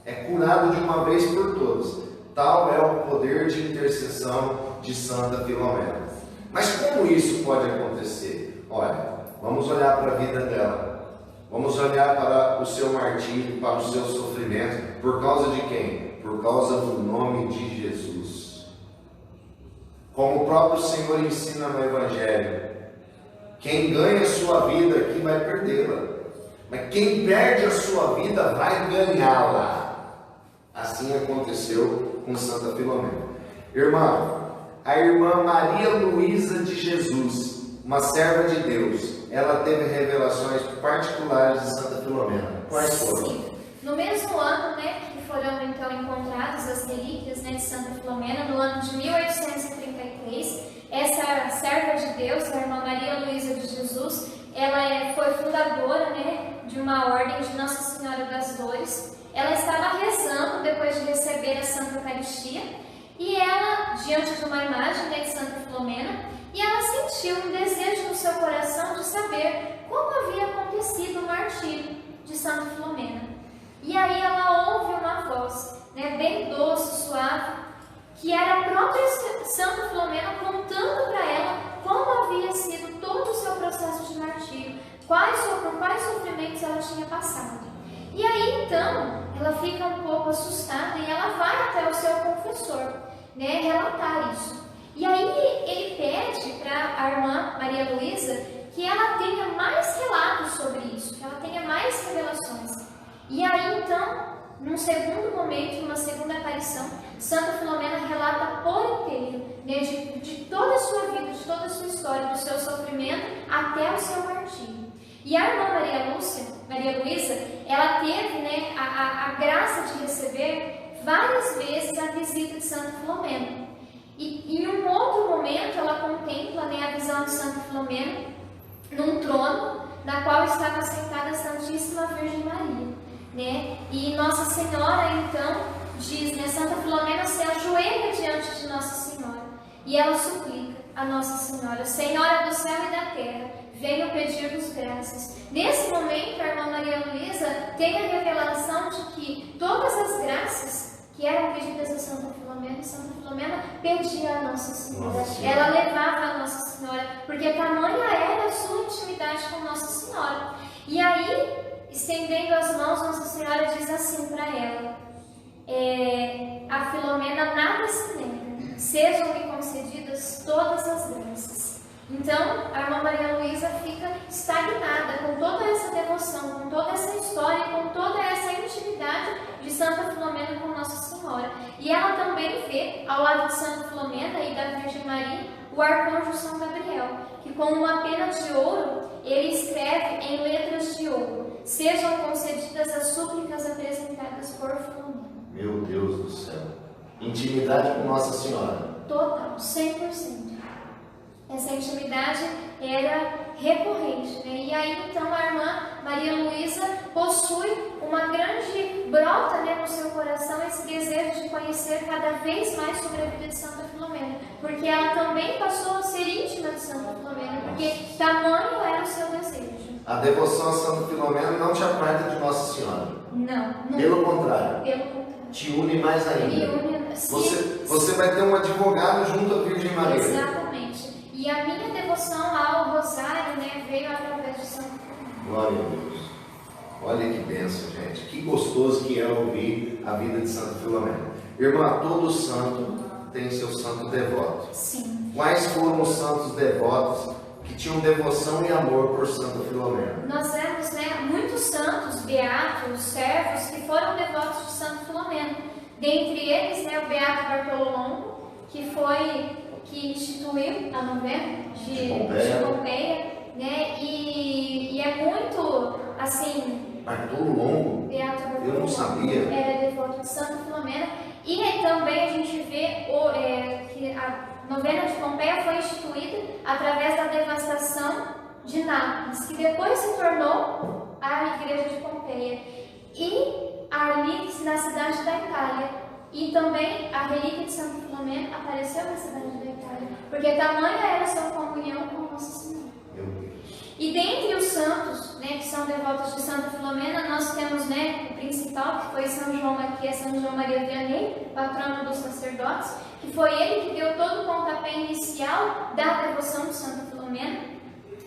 Speaker 2: É curado de uma vez por todas. Tal é o poder de intercessão de Santa Filomena. Mas como isso pode acontecer? Olha, vamos olhar para a vida dela. Vamos olhar para o seu martírio, para o seu sofrimento. Por causa de quem? Por causa do nome de Jesus. Como o próprio Senhor ensina no Evangelho, quem ganha a sua vida aqui vai perdê-la. Mas quem perde a sua vida vai ganhá-la. Assim aconteceu com Santa Filomena. Irmã, a irmã Maria Luísa de Jesus, uma serva de Deus, ela teve revelações particulares de Santa Filomena. Quais foram?
Speaker 3: Sim. No mesmo ano, né, que foram então encontradas as relíquias, né, de Santa Filomena, no ano de 1833, essa serva de Deus, a irmã Maria Luísa de Jesus, ela foi fundadora, né, de uma ordem de Nossa Senhora das Dores. Ela estava rezando depois de receber a Santa Eucaristia e ela, diante de uma imagem, né, de Santa Filomena, e ela sentiu um desejo no seu coração de saber como havia acontecido o martírio de Santa Filomena. E aí ela ouve uma voz, né, bem doce, suave, que era a própria Santa Filomena contando para ela como havia sido todo o seu processo de martírio, por quais sofrimentos ela tinha passado. E aí então ela fica um pouco assustada e ela vai até o seu confessor, né, relatar isso. E aí ele pede para a irmã Maria Luísa que ela tenha mais relatos sobre isso, que ela tenha mais revelações. E aí então, num segundo momento, numa segunda aparição, Santa Filomena relata por inteiro, né, de toda a sua vida, de toda a sua história, do seu sofrimento até o seu martírio. E a irmã Maria Luísa, ela teve, né, a graça de receber várias vezes a visão visita de Santa Filomena. E em um outro momento ela contempla, né, a visão de Santa Filomena num trono, na qual estava sentada a Santíssima Virgem Maria, né? E Nossa Senhora então diz, né, Santa Filomena se ajoelha diante de Nossa Senhora e ela suplica a Nossa Senhora: Senhora do céu e da terra, venho pedir-vos graças. Nesse momento a irmã Maria Luísa tem a revelação de que todas as graças que eram pedidas a Santa Filomena, e Santa Filomena pedia a Nossa Senhora. Ela levava a Nossa Senhora, porque tamanha era a sua intimidade com Nossa Senhora. E aí, estendendo as mãos, Nossa Senhora diz assim para ela: a Filomena nada se nega, sejam-lhe concedidas todas as graças. Então, a irmã Maria Luísa fica estagnada com toda essa devoção, com toda essa história, com toda essa intimidade de Santa Filomena com Nossa Senhora. E ela também vê, ao lado de Santa Filomena e da Virgem Maria, o arcanjo São Gabriel, que com uma pena de ouro, ele escreve em letras de ouro: sejam concedidas as súplicas apresentadas por Filomena.
Speaker 2: Meu Deus do céu. Intimidade com Nossa Senhora.
Speaker 3: Total, 100%. Essa intimidade era recorrente, né? E aí então a irmã Maria Luísa possui uma grande brota, né, no seu coração, esse desejo de conhecer cada vez mais sobre a vida de Santa Filomena, porque ela também passou a ser íntima de Santa Filomena, porque tamanho era o seu desejo.
Speaker 2: A devoção a Santa Filomena não te aparta de Nossa Senhora.
Speaker 3: Não.
Speaker 2: Pelo contrário.
Speaker 3: Pelo contrário.
Speaker 2: Te une mais ainda.
Speaker 3: Me une,
Speaker 2: você vai ter um advogado junto à Virgem Maria.
Speaker 3: Exatamente. E a minha devoção ao Rosário, né, veio através de Santa Filomena.
Speaker 2: Glória a Deus. Olha que bênção, gente. Que gostoso que é ouvir a vida de Santa Filomena. Irmã, todo santo tem seu santo devoto.
Speaker 3: Sim.
Speaker 2: Quais foram os santos devotos que tinham devoção e amor por Santa Filomena?
Speaker 3: Nós vemos, né, muitos santos, beatos, servos, que foram devotos de Santa Filomena. Dentre eles, né, o beato Bartolomeu, que instituiu a novena de Pompeia, né, e é muito, assim...
Speaker 2: Bartolomeu?
Speaker 3: Beato Bartolomeu.
Speaker 2: Eu não sabia.
Speaker 3: Era devoto de Santa Filomena. E aí também a gente vê que a novena de Pompeia foi instituída através da devastação de Nápoles, que depois se tornou a igreja de Pompeia. E ali na cidade da Itália. E também a relíquia de Santa Filomena apareceu na cidade da Itália, porque tamanha era a sua comunhão com Nossa Senhora.
Speaker 2: Meu Deus.
Speaker 3: E dentre os santos, né, que são devotos de Santa Filomena, nós temos, né, o principal, que foi São João Maria Vianney, patrono dos sacerdotes, que foi ele que deu todo o pontapé inicial da devoção de Santa Filomena.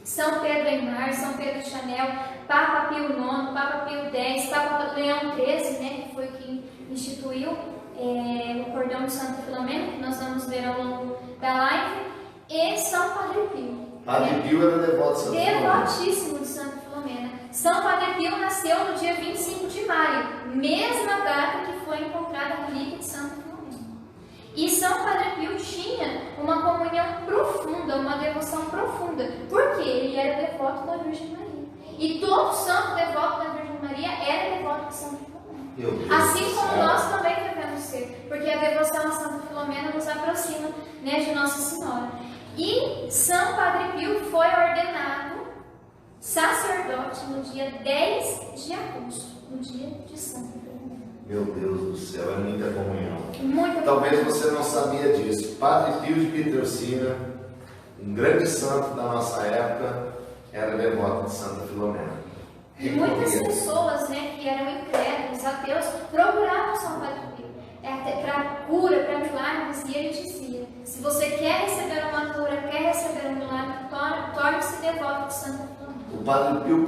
Speaker 3: São Pedro Aymar, São Pedro Chanel, Papa Pio IX, Papa Pio X, Papa Leão XIII, né, que foi quem instituiu o cordão de Santa Filomena, que nós vamos ver ao longo da live, e São Padre Pio.
Speaker 2: Padre Pio era devoto de Santa Filomena.
Speaker 3: Devotíssimo de Santa Filomena. São Padre Pio nasceu no dia 25 de maio, mesma data que foi encontrada a relíquia de Santa Filomena. E São Padre Pio tinha uma comunhão profunda, uma devoção profunda, porque ele era devoto da Virgem Maria. E todo santo devoto da Virgem Maria era devoto de Santa Filomena. Assim como nós também devemos ser, porque a devoção a Santa Filomena nos aproxima, né, de Nossa Senhora. E São Padre Pio foi ordenado sacerdote no dia 10 de agosto, no dia de Santa Filomena.
Speaker 2: Meu Deus do céu, é muita comunhão.
Speaker 3: Muita
Speaker 2: Talvez
Speaker 3: comunhão.
Speaker 2: você não sabia disso. Padre Pio de Pietrelcina, um grande santo da nossa época, era devoto de Santa Filomena.
Speaker 3: E muitas pessoas, né, que eram incrédulos, ateus, procuravam São Padre Pio para cura, para milagres, e ele dizia: se você quer receber uma cura, quer receber um milagre, torne-se devoto de Santa Filomena.
Speaker 2: O Padre Pio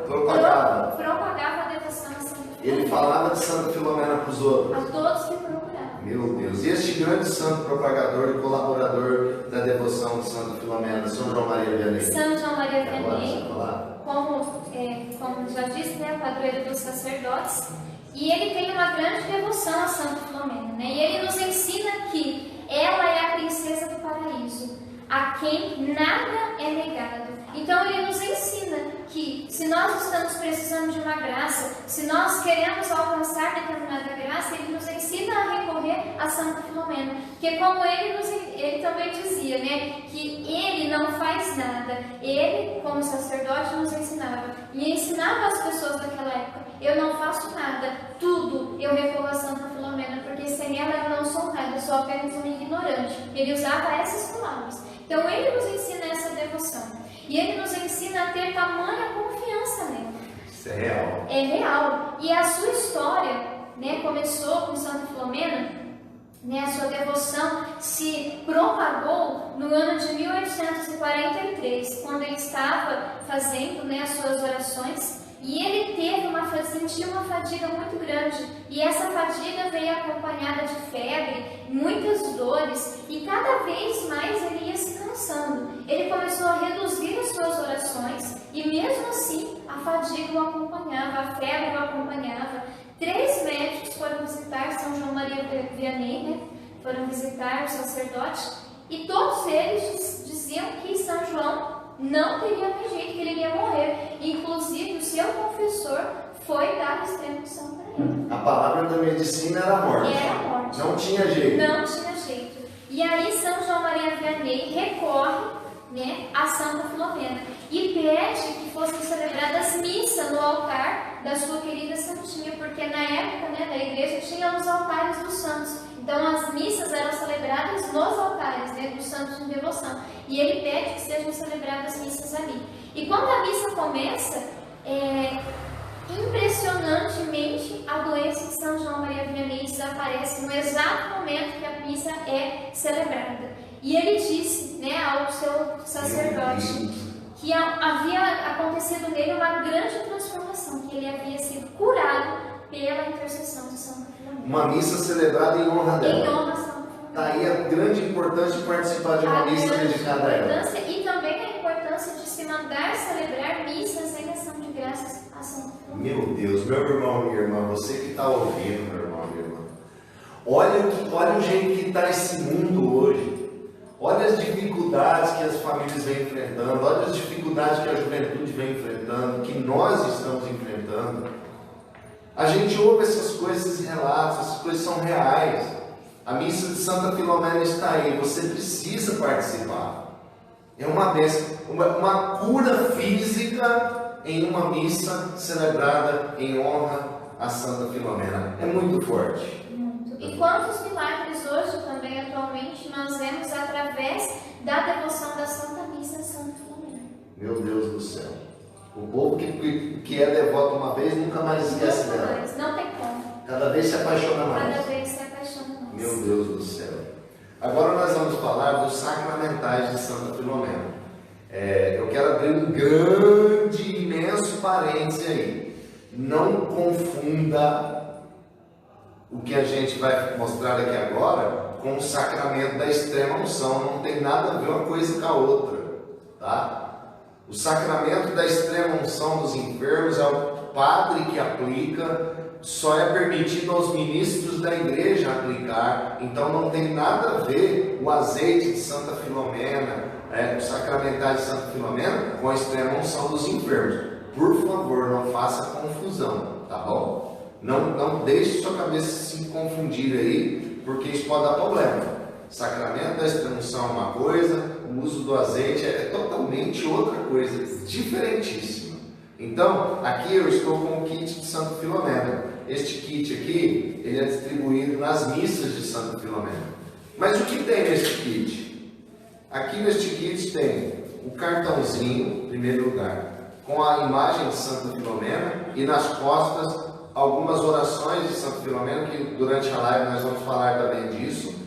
Speaker 2: propagava.
Speaker 3: Propagava a devoção a Santa Filomena.
Speaker 2: Ele falava de Santa Filomena para os outros.
Speaker 3: A todos que procuravam.
Speaker 2: Meu Deus. E este grande santo propagador e colaborador da devoção de Santa Filomena, São João Maria Vianney.
Speaker 3: São João Maria Vianney,
Speaker 2: Falar?
Speaker 3: como já disse, né, o padroeiro dos sacerdotes, e ele tem uma grande devoção a Santa Filomena, né? E ele nos ensina que ela é a princesa do paraíso, a quem nada é negado. Então ele nos ensina que se nós estamos precisando de uma graça, se nós queremos alcançar determinada graça, ele nos ensina a recorrer a a Santa Filomena, porque como ele também dizia, né, que ele não faz nada, ele como sacerdote nos ensinava, e ensinava as pessoas daquela época, eu não faço nada, tudo eu recorro a Santa Filomena, porque sem ela eu não sou nada, eu sou apenas um ignorante. Ele usava essas palavras. Então ele nos ensina essa devoção, e ele nos ensina a ter tamanha confiança nele.
Speaker 2: Isso é real.
Speaker 3: É real. E a sua história, né, começou com Santa Filomena, né, a sua devoção se propagou no ano de 1843, quando ele estava fazendo, né, as suas orações, e ele sentiu uma fadiga muito grande, e essa fadiga veio acompanhada de febre, muitas dores, e cada vez mais ele ia se cansando. Ele começou a reduzir as suas orações, e mesmo assim a fadiga o acompanhava, a febre o acompanhava. 3 médicos foram visitar São João Maria Vianney, né? Foram visitar o sacerdote, e todos eles diziam que São João não teria mais jeito, que ele ia morrer. Inclusive o seu confessor foi dar a extrema unção para ele.
Speaker 2: A palavra da medicina era a morte.
Speaker 3: Era a morte.
Speaker 2: Não tinha jeito.
Speaker 3: Não tinha jeito. E aí São João Maria Vianney recorre, né, a Santa Filomena e pede que fossem celebradas missas no altar da sua querida Santinha, porque na época, né, da igreja tinha os altares dos santos. Então as missas eram celebradas nos altares, né, dos santos de devoção. E ele pede que sejam celebradas missas ali. E quando a missa começa, impressionantemente a doença de São João Maria Vianney desaparece no exato momento que a missa é celebrada. E ele disse, né, ao seu sacerdote que havia acontecido nele uma grande transformação, que ele havia sido curado pela intercessão de Santa Filomena.
Speaker 2: Uma missa celebrada em honra dela.
Speaker 3: Em honra a Santa Filomena.
Speaker 2: Está aí a grande importância de participar de uma missa dedicada a ela.
Speaker 3: E também a importância de se mandar celebrar missas em ação de graças a Santa Filomena.
Speaker 2: Meu Deus, meu irmão, minha irmã, você que está ouvindo, meu irmão, minha irmã, olha o jeito que está esse mundo hoje. Olha as dificuldades que as famílias vêm enfrentando, olha as dificuldades que a juventude vem enfrentando, que nós estamos enfrentando. A gente ouve essas coisas, esses relatos, essas coisas são reais. A missa de Santa Filomena está aí, você precisa participar. É uma bênção, uma cura física em uma missa celebrada em honra a Santa Filomena. É muito forte.
Speaker 3: E quantos milagres hoje também, atualmente, nós vemos através da devoção da Santa Missa a Santa Filomena.
Speaker 2: Meu Deus do céu. O povo que é devoto uma vez nunca mais esquece dela.
Speaker 3: Não tem como.
Speaker 2: Cada vez se apaixona mais.
Speaker 3: Cada vez se apaixona mais.
Speaker 2: Meu Deus do céu. Agora nós vamos falar dos sacramentais de Santa Filomena. Eu quero abrir um grande, imenso parênteses aí. Não confunda o que a gente vai mostrar aqui agora com o sacramento da extrema unção. Não tem nada a ver uma coisa com a outra, tá? O sacramento da extrema unção dos enfermos é o padre que aplica, só é permitido aos ministros da igreja aplicar. Então não tem nada a ver o azeite de Santa Filomena, o sacramental de Santa Filomena com a extrema unção dos enfermos. Por favor, não faça confusão, tá bom? Não deixe sua cabeça se confundir aí, porque isso pode dar problema. Sacramento da extrema-unção é uma coisa, o uso do azeite é totalmente outra coisa, diferentíssima. Então, aqui eu estou com o kit de Santa Filomena. Este kit aqui, ele é distribuído nas missas de Santa Filomena. Mas o que tem neste kit? Aqui neste kit tem o cartãozinho, em primeiro lugar, com a imagem de Santa Filomena e nas costas algumas orações de Santa Filomena, que durante a live nós vamos falar também disso.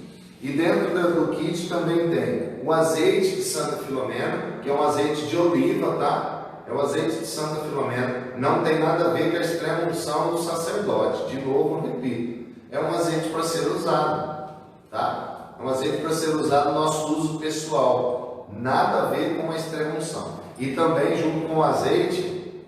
Speaker 2: E dentro do kit também tem o azeite de Santa Filomena, que é um azeite de oliva, tá? É o azeite de Santa Filomena. Não tem nada a ver com a extrema unção do sacerdote. De novo, repito. É um azeite para ser usado, tá? É um azeite para ser usado no nosso uso pessoal. Nada a ver com a extrema unção. E também, junto com o azeite,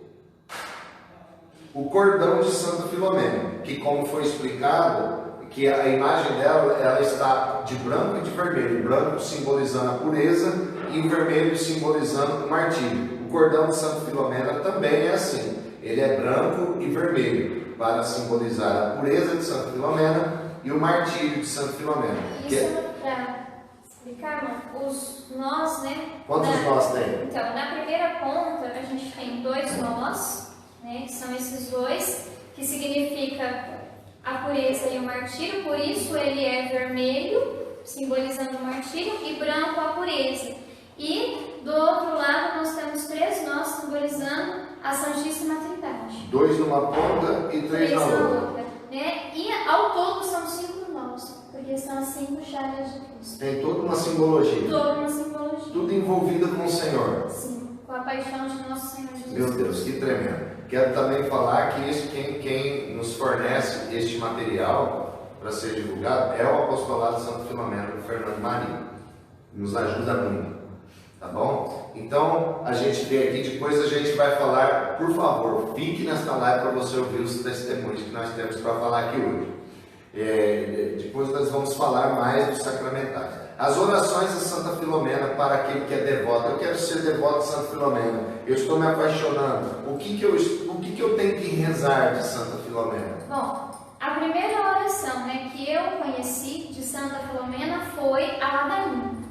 Speaker 2: o cordão de Santa Filomena, que, como foi explicado, que a imagem dela, ela está de branco e de vermelho. Branco simbolizando a pureza e o vermelho simbolizando o martírio. O cordão de Santa Filomena também é assim. Ele é branco e vermelho para simbolizar a pureza de Santa Filomena e o martírio de Santa Filomena.
Speaker 3: Isso para explicar, mano, os nós, né?
Speaker 2: Quantos nós tem?
Speaker 3: Então, na primeira ponta a gente tem 2 nós, né? Que são esses dois, que significa a pureza e o martírio, por isso ele é vermelho, simbolizando o martírio, e branco a pureza. E do outro lado nós temos 3 nós, simbolizando a Santíssima Trindade.
Speaker 2: 2 numa ponta e 3 na outra.
Speaker 3: Né? E ao todo são 5 nós, porque são as 5 chagas de Cristo.
Speaker 2: Tem toda uma simbologia.
Speaker 3: Toda uma simbologia.
Speaker 2: Tudo envolvido com o Senhor.
Speaker 3: Sim, com a paixão de nosso Senhor Jesus.
Speaker 2: Meu Deus, que tremendo. Quero também falar que isso, quem nos fornece este material para ser divulgado é o Apostolado de Santa Filomena do Fernando Maria. Nos ajuda muito. Tá bom? Então, a gente vê aqui, depois a gente vai falar, por favor, fique nesta live para você ouvir os testemunhos que nós temos para falar aqui hoje. Depois nós vamos falar mais dos sacramentais. As orações de Santa Filomena para aquele que é devoto. Eu quero ser devoto de Santa Filomena. Eu estou me apaixonando. O que eu tenho que rezar de Santa Filomena?
Speaker 3: Bom, a primeira oração, né, que eu conheci de Santa Filomena foi a ladainha.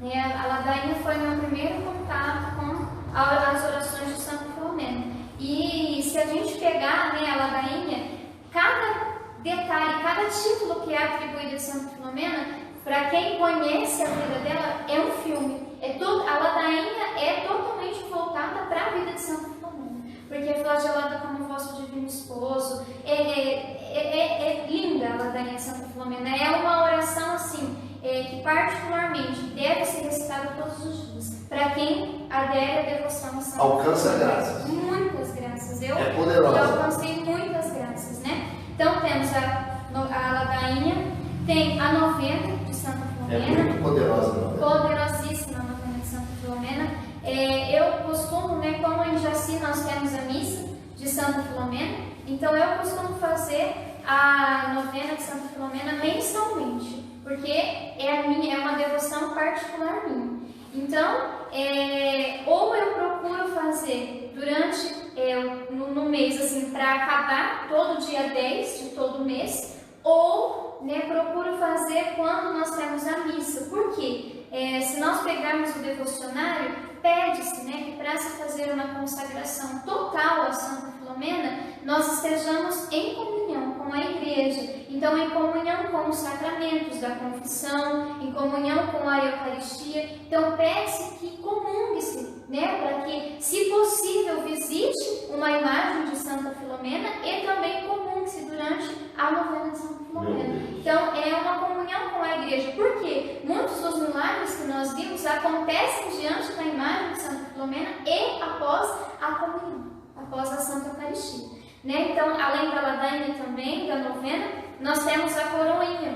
Speaker 3: A ladainha foi meu primeiro contato com as orações de Santa Filomena. E se a gente pegar, né, a ladainha, cada detalhe, cada título que é atribuído a Santa Filomena, para quem conhece a vida dela, é um filme. A ladainha é totalmente voltada para a vida de Santa Filomena, porque é flagelada como vosso divino esposo. É linda a ladainha de Santa Filomena. É uma oração assim, que particularmente deve ser recitada todos os dias, para quem adere à devoção a Santa
Speaker 2: Alcança
Speaker 3: Filomena.
Speaker 2: graças.
Speaker 3: Muitas graças. Eu
Speaker 2: poderosa.
Speaker 3: alcancei muitas graças, né? Então temos a ladainha, tem a novena de Santa Filomena.
Speaker 2: É muito poderosa, não é?
Speaker 3: Poderosíssima a novena de Santa Filomena. Eu costumo, né, como em Jaci nós temos a missa de Santa Filomena, então eu costumo fazer a novena de Santa Filomena mensalmente, porque é uma devoção particular minha. Então, ou eu procuro fazer durante no mês, assim, para acabar todo dia 10 de todo mês, ou, né, procuro fazer quando nós temos a missa. Por quê? Se nós pegarmos o devocionário, pede-se, né, que para se fazer uma consagração total a Santa Filomena, nós estejamos em comunhão com a Igreja. Então, em comunhão com os sacramentos da confissão, em comunhão com a Eucaristia. Então, pede-se que comungue-se, né, para que, se possível, visite uma imagem de Santa Filomena e também comungue-se durante a novena de Santa Filomena. Então, é uma comunhão com a Igreja. Por quê? Muitos dos milagres que nós vimos acontecem diante da imagem de Santa Filomena e após a comunhão, após a Santa Eucaristia. Né? Então, além da ladainha também, da novena, nós temos a coroinha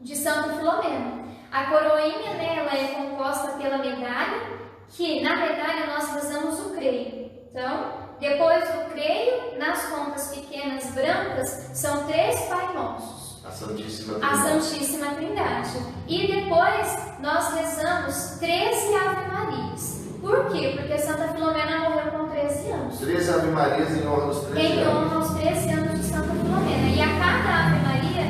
Speaker 3: de Santa Filomena. A coroinha, né, ela é composta pela medalha, que na medalha nós rezamos o creio. Então, depois do creio, nas contas pequenas brancas, são 3 Pai Nossos.
Speaker 2: A Santíssima Trindade.
Speaker 3: A Santíssima Trindade. E depois nós rezamos 13 Ave Marias. Por quê? Porque Santa Filomena morreu com 13 anos.
Speaker 2: 13 Ave Marias em honra dos 13 anos.
Speaker 3: Em honra aos 13 anos de Santa Filomena. E a cada Ave Maria,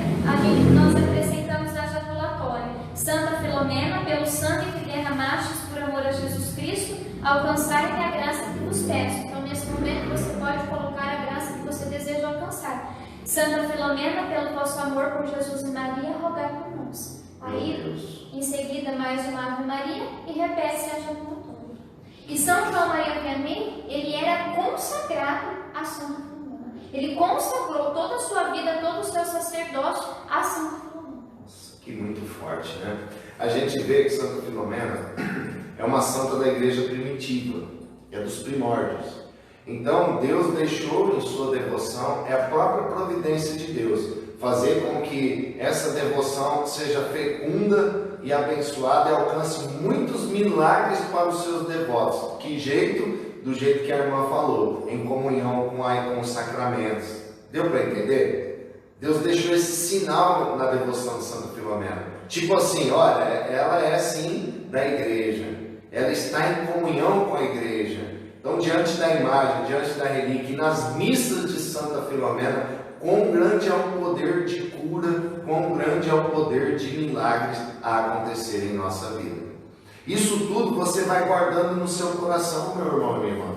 Speaker 3: nós acrescentamos a jaculatória. Santa Filomena, pelo sangue que derramastes por amor a Jesus Cristo, alcançai-me a graça que vos peço. Então, nesse momento, você pode colocar a graça que você deseja alcançar. Santa Filomena, pelo vosso amor por Jesus e Maria, rogai por nós. Aí, em seguida, mais uma Ave Maria e repete-se a jaculatória. E São João Maria Vianney, ele era consagrado a Santa Filomena. Ele consagrou toda a sua vida, todo o seu sacerdócio a Santa Filomena.
Speaker 2: Nossa, que muito forte, né? A gente vê que Santa Filomena é uma santa da igreja primitiva, é dos primórdios. Então, Deus deixou em sua devoção, é a própria providência de Deus, fazer com que essa devoção seja fecunda e abençoada e alcance muitos milagres para os seus devotos. Que jeito? Do jeito que a irmã falou, em comunhão com os sacramentos. Deu para entender? Deus deixou esse sinal na devoção de Santa Filomena. Tipo assim, olha, ela é sim da igreja, ela está em comunhão com a igreja. Então, diante da imagem, diante da relíquia, e nas missas de Santa Filomena, quão grande é o poder de cura cura, quão grande é o poder de milagres a acontecer em nossa vida. Isso tudo você vai guardando no seu coração, meu irmão e minha irmã.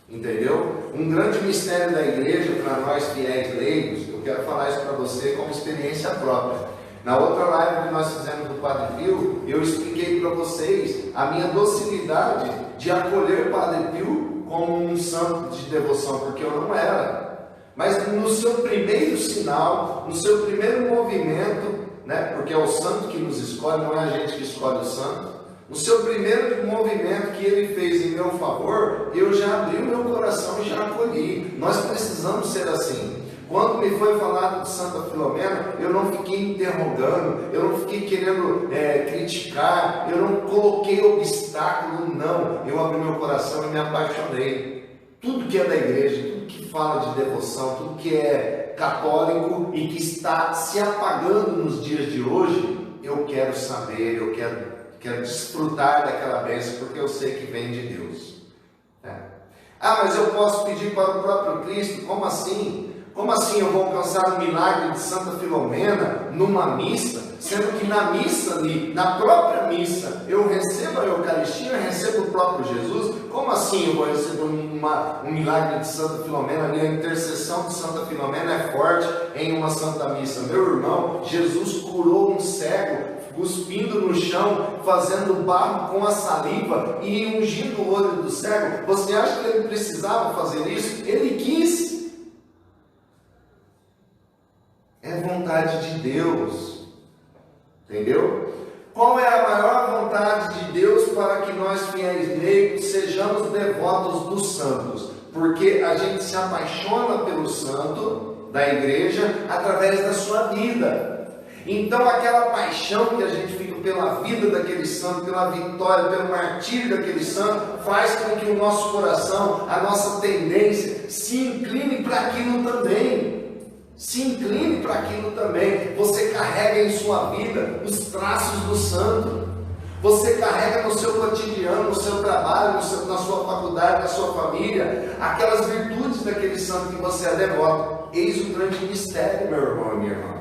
Speaker 2: Entendeu? Um grande mistério da igreja para nós fiéis leigos, eu quero falar isso para você como experiência própria. Na outra live que nós fizemos do Padre Pio, eu expliquei para vocês a minha docilidade de acolher o Padre Pio como um santo de devoção, porque eu não era. Mas no seu primeiro sinal, no seu primeiro movimento, né, porque é o santo que nos escolhe, não é a gente que escolhe o santo. No seu primeiro movimento que ele fez em meu favor, eu já abri o meu coração e já acolhi. Nós precisamos ser assim. Quando me foi falado de Santa Filomena, eu não fiquei interrogando, eu não fiquei querendo criticar, eu não coloquei obstáculo, não. Eu abri meu coração e me apaixonei. Tudo que é da igreja, tudo que fala de devoção, tudo que é católico e que está se apagando nos dias de hoje, eu quero saber, eu quero desfrutar daquela bênção, porque eu sei que vem de Deus. Ah, mas eu posso pedir para o próprio Cristo? Como assim? Como assim eu vou alcançar o milagre de Santa Filomena numa missa, sendo que na missa ali, na própria missa, eu recebo a Eucaristia, eu recebo o próprio Jesus? Como assim eu vou receber um milagre de Santa Filomena ali? A intercessão de Santa Filomena é forte em uma Santa Missa. Meu irmão, Jesus curou um cego, cuspindo no chão, fazendo barro com a saliva e ungindo o olho do cego. Você acha que ele precisava fazer isso? Ele quis. É vontade de Deus. Entendeu? Qual é a maior vontade de Deus para que nós fiéis leigos sejamos devotos dos santos? Porque a gente se apaixona pelo santo da igreja através da sua vida. Então aquela paixão que a gente fica pela vida daquele santo, pela vitória, pelo martírio daquele santo, faz com que o nosso coração, a nossa tendência, se incline para aquilo também. Se incline para aquilo também. Você carrega em sua vida os traços do santo. Você carrega no seu cotidiano, no seu trabalho, na sua faculdade, na sua família, aquelas virtudes daquele santo que você é devoto. Eis o grande mistério, meu irmão e minha irmã.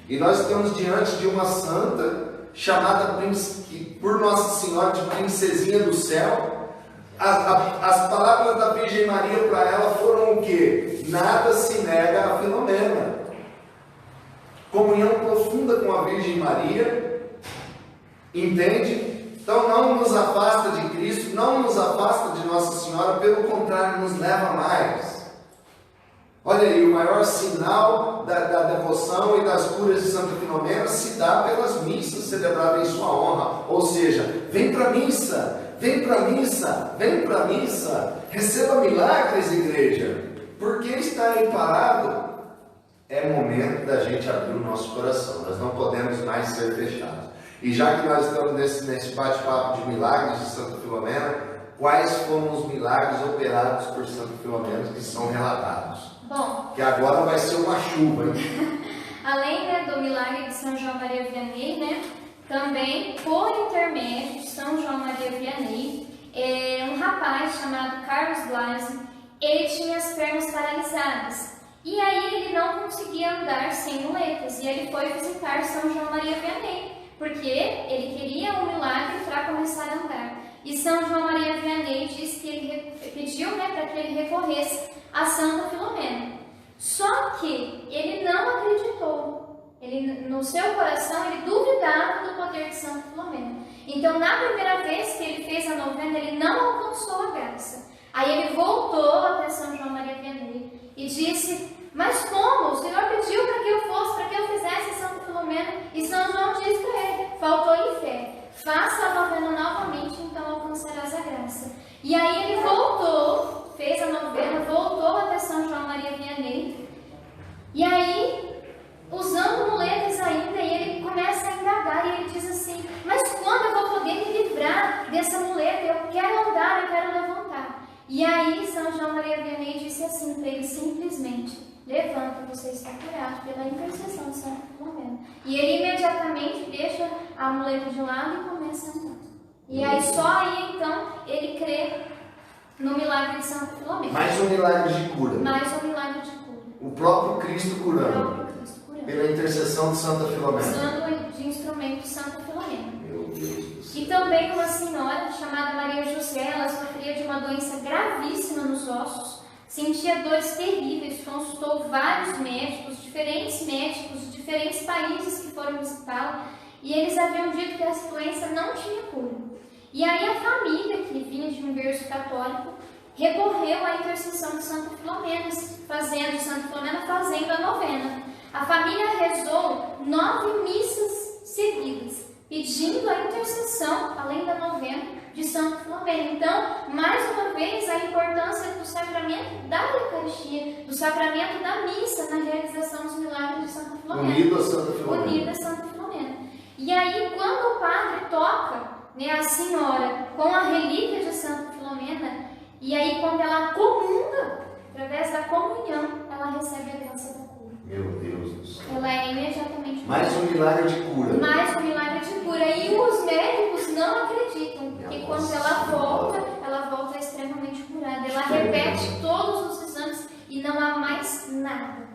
Speaker 2: E nós estamos diante de uma santa chamada por Nossa Senhora de Princesinha do Céu. As palavras da Virgem Maria para ela foram o quê? Nada se nega a Filomena. Comunhão profunda com a Virgem Maria. Entende? Então não nos afasta de Cristo, não nos afasta de Nossa Senhora, pelo contrário, nos leva mais. Olha aí, o maior sinal da devoção e das curas de Santa Filomena se dá pelas missas celebradas em sua honra. Ou seja, vem para a missa, vem para a missa, vem para a missa, receba milagres, igreja. Por que está aí parado? É momento da gente abrir o nosso coração, nós não podemos mais ser fechados. E já que nós estamos nesse bate-papo de milagres de Santa Filomena, quais foram os milagres operados por Santa Filomena que são relatados?
Speaker 3: Bom,
Speaker 2: que agora vai ser uma chuva, hein?
Speaker 3: Além do milagre de São João Maria Vianney, né? Também, por intermédio de São João Maria Vianney, um rapaz chamado Carlos Blasi, ele tinha as pernas paralisadas. E aí ele não conseguia andar sem muletas. E ele foi visitar São João Maria Vianney, porque ele queria um milagre para começar a andar. E São João Maria Vianney disse que ele pediu, para que ele recorresse a Santa Filomena. Só que ele não acreditou. Ele, no seu coração, ele duvidava do poder de Santa Filomena. Então, na primeira vez que ele fez a novena, ele não alcançou a graça. Aí ele voltou até São João Maria Vianney e disse: mas como? O Senhor pediu para que eu fosse, para que eu fizesse Santa Filomena. E São João disse para ele: faltou-lhe fé. Faça a novena novamente, então alcançarás a graça. E aí ele voltou, fez a novena, voltou até São João Maria Vianney. E aí, usando muletas ainda, e ele começa a indagar, e ele diz assim: mas quando eu vou poder me livrar dessa muleta? Eu quero andar, eu quero levantar. E aí São João Maria Vianney disse assim para ele simplesmente: levanta, você está curado pela intercessão de Santa Filomena. E ele imediatamente deixa a muleta de lado e começa a andar. E aí só aí então ele crê no milagre de Santa Filomena.
Speaker 2: Mais um milagre de cura.
Speaker 3: Mais um milagre de cura.
Speaker 2: O próprio Cristo curando.
Speaker 3: O próprio Cristo curando.
Speaker 2: Pela intercessão de Santa Filomena.
Speaker 3: Usando de instrumento Santa Filomena.
Speaker 2: Meu Deus do céu.
Speaker 3: E também uma senhora chamada Maria José, ela sofria de uma doença gravíssima nos ossos, sentia dores terríveis, consultou vários médicos de diferentes países que foram visitá-la, e eles haviam dito que essa doença não tinha cura. E aí a família, que vinha de um berço católico, recorreu à intercessão de Santa Filomena, fazendo a novena. A família rezou 9 missas seguidas, pedindo a intercessão, além da novena, de Santa Filomena. Então, mais uma vez, a importância do sacramento da Eucaristia, do sacramento da missa na realização dos milagres de Santa Filomena.
Speaker 2: Unido a Santa Filomena.
Speaker 3: Unido a Santa Filomena. E aí, quando o padre toca, né, a senhora com a relíquia de Santa Filomena, e aí quando ela comunga, através da comunhão, ela recebe a graça da cura.
Speaker 2: Meu Deus do céu.
Speaker 3: Ela é imediatamente
Speaker 2: Mais um milagre de cura.
Speaker 3: mais um milagre de cura. E os médicos não acreditam, porque quando ela volta extremamente curada. Ela repete todos os exames e não há mais nada.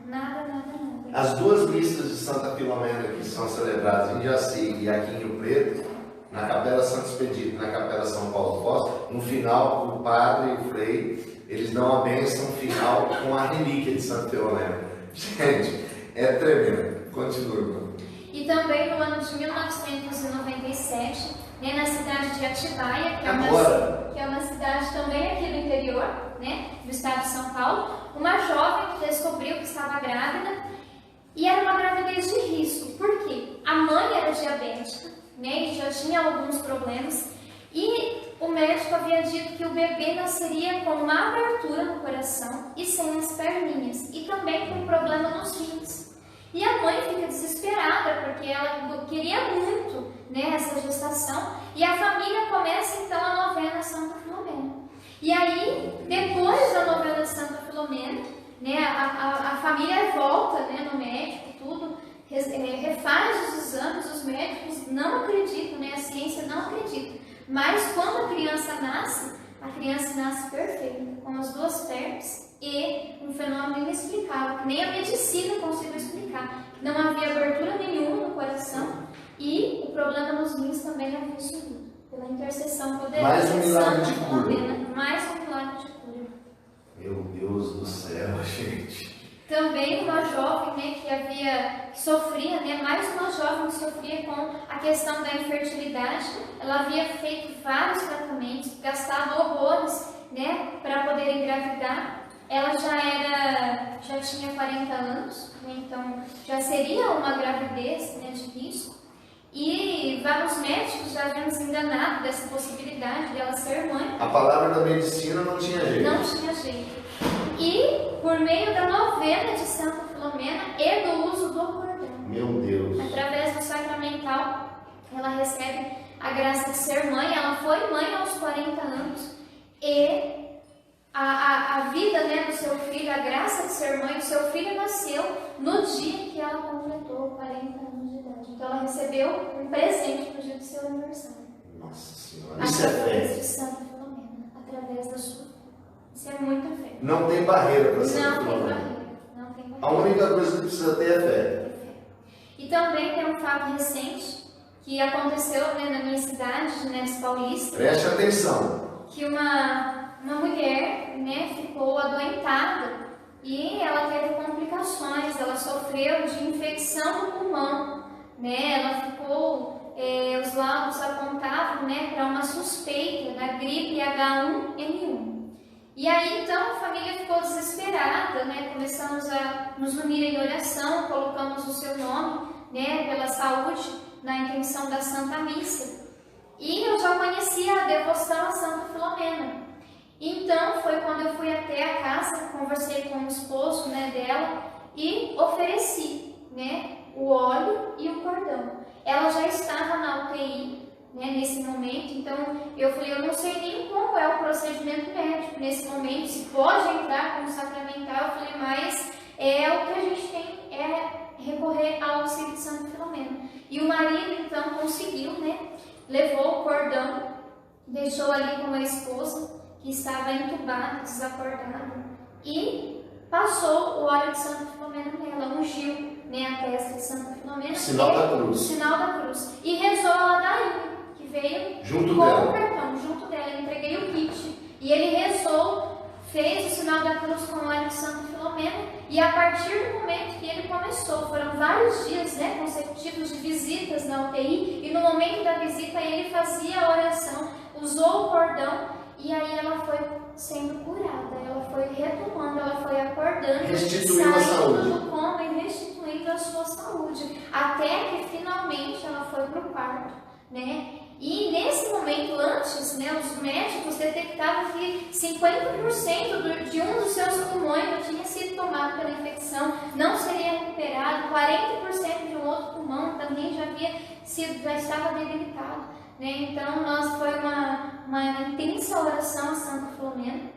Speaker 2: As 2 missas de Santa Filomena que são celebradas em Jaci e aqui em Rio Preto, na Capela Santo Expedito e na Capela São Paulo Costa, no final, o padre e o frei, eles dão a bênção final com a relíquia de Santa Filomena. Gente, é tremendo. Continua, irmão.
Speaker 3: E também no ano de 1997, né, na cidade de Atibaia, que é uma cidade também aqui do interior, né, do estado de São Paulo, uma jovem que descobriu que estava grávida, e era uma gravidez de risco. Por quê? A mãe era diabética, né, e já tinha alguns problemas, e o médico havia dito que o bebê nasceria com uma abertura no coração e sem as perninhas, e também com um problema nos rins. E a mãe fica desesperada, porque ela queria muito, né, essa gestação, e a família começa então a novena Santa Filomena. E aí, depois da novena Santa Filomena, né, a família volta, né, no médico, tudo, refaz os exames, os médicos não acreditam, né, a ciência não acredita. Mas quando a criança nasce perfeita, com as 2 pernas e um fenômeno inexplicável, que nem a medicina conseguiu explicar. Não havia abertura nenhuma no coração e o problema nos rins também havia sumido. Pela intercessão poderosa.
Speaker 2: Mais um milagre de cura.
Speaker 3: Mais um milagre de cura.
Speaker 2: Meu Deus do céu, gente.
Speaker 3: Também uma jovem, né, que sofria, né, mais uma jovem que sofria com a questão da infertilidade. Ela havia feito vários tratamentos, gastado horrores, né, para poder engravidar. Ela já tinha 40 anos, né, então já seria uma gravidez, né, de risco. E vários médicos já haviam se enganado dessa possibilidade de ela ser mãe.
Speaker 2: A palavra da medicina não tinha jeito.
Speaker 3: Não tinha jeito. E por meio da novena de Santa Filomena e do uso do cordão,
Speaker 2: Meu Deus.
Speaker 3: através do sacramental, ela recebe a graça de ser mãe. Ela foi mãe aos 40 anos e a vida, né, do seu filho, a graça de ser mãe, do seu filho nasceu no dia que ela completou 40 anos de idade. Então ela recebeu um presente no dia do seu aniversário.
Speaker 2: Nossa Senhora. Isso é
Speaker 3: Através
Speaker 2: fé.
Speaker 3: de Santa Filomena, através da sua fé. Isso é muita fé.
Speaker 2: Não tem barreira para Santa
Speaker 3: Não tem
Speaker 2: Filomena.
Speaker 3: barreira. Não tem barreira.
Speaker 2: A única coisa que precisa ter é fé.
Speaker 3: E também tem um fato recente que aconteceu, né, na minha cidade, de Neves Paulista,
Speaker 2: Preste atenção.
Speaker 3: que uma mulher, né, ficou adoentada e ela teve complicações, ela sofreu de infecção no pulmão, né, ela ficou, os laudos apontavam, né, para uma suspeita da gripe H1N1. E aí então a família ficou desesperada, né, começamos a nos unir em oração, colocamos o seu nome, né, pela saúde, na intenção da Santa Missa. E eu já conhecia a devoção a Santa Filomena. Então foi quando eu fui até a casa, conversei com o esposo, né, dela e ofereci, né, o óleo e o cordão. Ela já estava na UTI, né, nesse momento, então eu falei, eu não sei nem como é o procedimento médico nesse momento, se pode entrar como sacramental. Eu falei, mas o que a gente tem é recorrer ao auxílio de Santa Filomena. E o marido então conseguiu, né, levou o cordão, deixou ali com a esposa, que estava entubada, desacordada, e passou o óleo de Santa Filomena nela, ungiu né, a testa de Santa Filomena.
Speaker 2: Sinal da cruz.
Speaker 3: Sinal da cruz. E rezou a ladainha, que veio
Speaker 2: Junto
Speaker 3: com
Speaker 2: dela.
Speaker 3: o cartão, junto dela. Eu entreguei o kit. E ele rezou, fez o sinal da cruz com o óleo de Santa Filomena. E a partir do momento que ele começou, foram vários dias, né, consecutivos de visitas na UTI. E no momento da visita ele fazia a oração, usou o cordão. E aí ela foi sendo curada, ela foi retomando, ela foi acordando,
Speaker 2: restituindo a saúde
Speaker 3: do coma e restituindo a sua saúde, até que finalmente ela foi para o quarto, né? E nesse momento antes, né, os médicos detectavam que 50% de um dos seus pulmões já tinha sido tomado pela infecção, não seria recuperado, 40% de um outro pulmão também já estava debilitado. Então, foi uma intensa oração a Santa Filomena.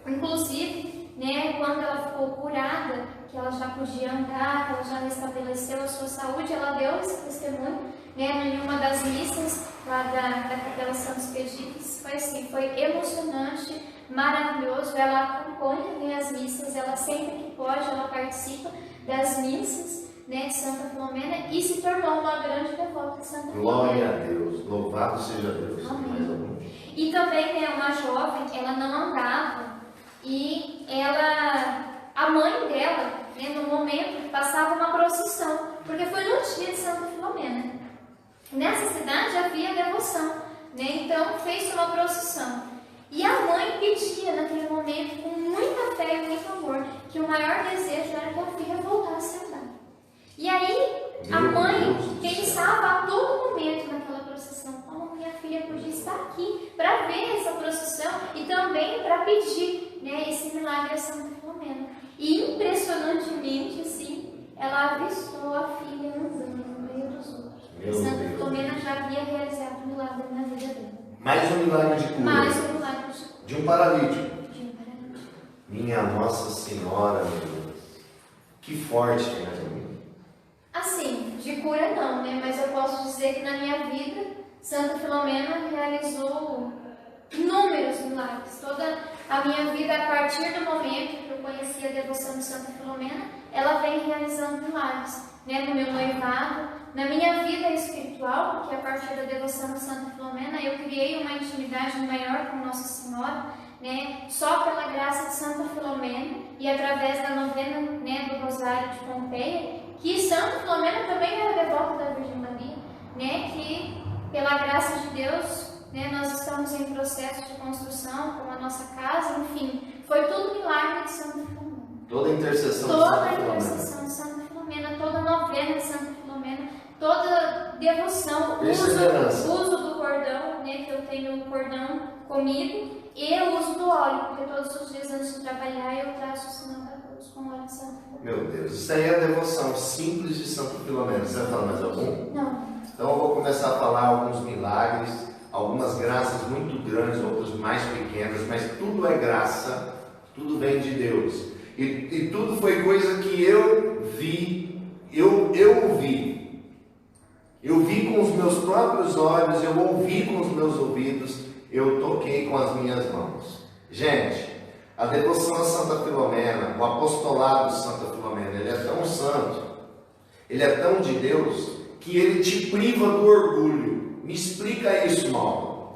Speaker 3: Inclusive, né, quando ela ficou curada, que ela já podia andar, que ela já restabeleceu a sua saúde, ela deu esse testemunho, né, em uma das missas lá da Capela São Expedito. Foi assim, foi emocionante, maravilhoso. Ela acompanha, né, as missas, ela sempre que pode, ela participa das missas, né, de Santa Filomena, e se tornou uma grande devota de Santa Filomena.
Speaker 2: Glória a Deus, louvado seja Deus.
Speaker 3: Amém. E também, né, uma jovem, ela não andava, e a mãe dela, né, no momento, passava uma procissão, porque foi no dia de Santa Filomena. Nessa cidade havia devoção, né, então fez uma procissão. E a mãe pedia naquele momento, com muita fé e muito amor, que o maior desejo era que a filha voltasse a andar. E aí, a mãe pensava a todo momento naquela procissão, como minha filha podia estar aqui para ver essa procissão e também para pedir, né, esse milagre a Santa Filomena. E impressionantemente, assim, ela avistou a filha andando no meio dos outros. Santa Filomena já havia realizado um milagre na vida dela.
Speaker 2: Mais um milagre de cura.
Speaker 3: Mais um milagre de cura.
Speaker 2: De um paralítico.
Speaker 3: De um paralítico.
Speaker 2: Minha Nossa Senhora, meu Deus. Que forte, né?
Speaker 3: Assim, de cura não, né? Mas eu posso dizer que na minha vida, Santa Filomena realizou inúmeros milagres. Toda a minha vida, a partir do momento que eu conheci a devoção de Santa Filomena, ela vem realizando milagres, né? No meu noivado, na minha vida espiritual, porque a partir da devoção de Santa Filomena eu criei uma intimidade maior com Nossa Senhora, né? Só pela graça de Santa Filomena e através da novena, né, do Rosário de Pompeia, que Santa Filomena também era devota da Virgem Maria, né? Que pela graça de Deus, né, nós estamos em processo de construção com a nossa casa, enfim, foi tudo milagre de Santa Filomena.
Speaker 2: Toda a intercessão
Speaker 3: toda
Speaker 2: de Santa
Speaker 3: a
Speaker 2: Filomena.
Speaker 3: intercessão de Santa Filomena, toda a novena de Santa Filomena, toda devoção, uso do cordão, né, que eu tenho o cordão comigo, e o uso do óleo, porque todos os dias antes de trabalhar eu traço o sinal da cruz com o óleo de Santa Filomena.
Speaker 2: Meu Deus, isso aí é a devoção simples de Santa Filomena. Você vai falar mais algum?
Speaker 3: Não.
Speaker 2: Então eu vou começar a falar alguns milagres, algumas graças muito grandes, outras mais pequenas, mas tudo é graça, tudo vem de Deus. E tudo foi coisa que eu vi, eu ouvi. Eu vi com os meus próprios olhos, eu ouvi com os meus ouvidos, eu toquei com as minhas mãos. Gente, a devoção a Santa Filomena, o apostolado de Santa Filomena, ele é tão santo, ele é tão de Deus, que ele te priva do orgulho. Me explica isso, Mauro.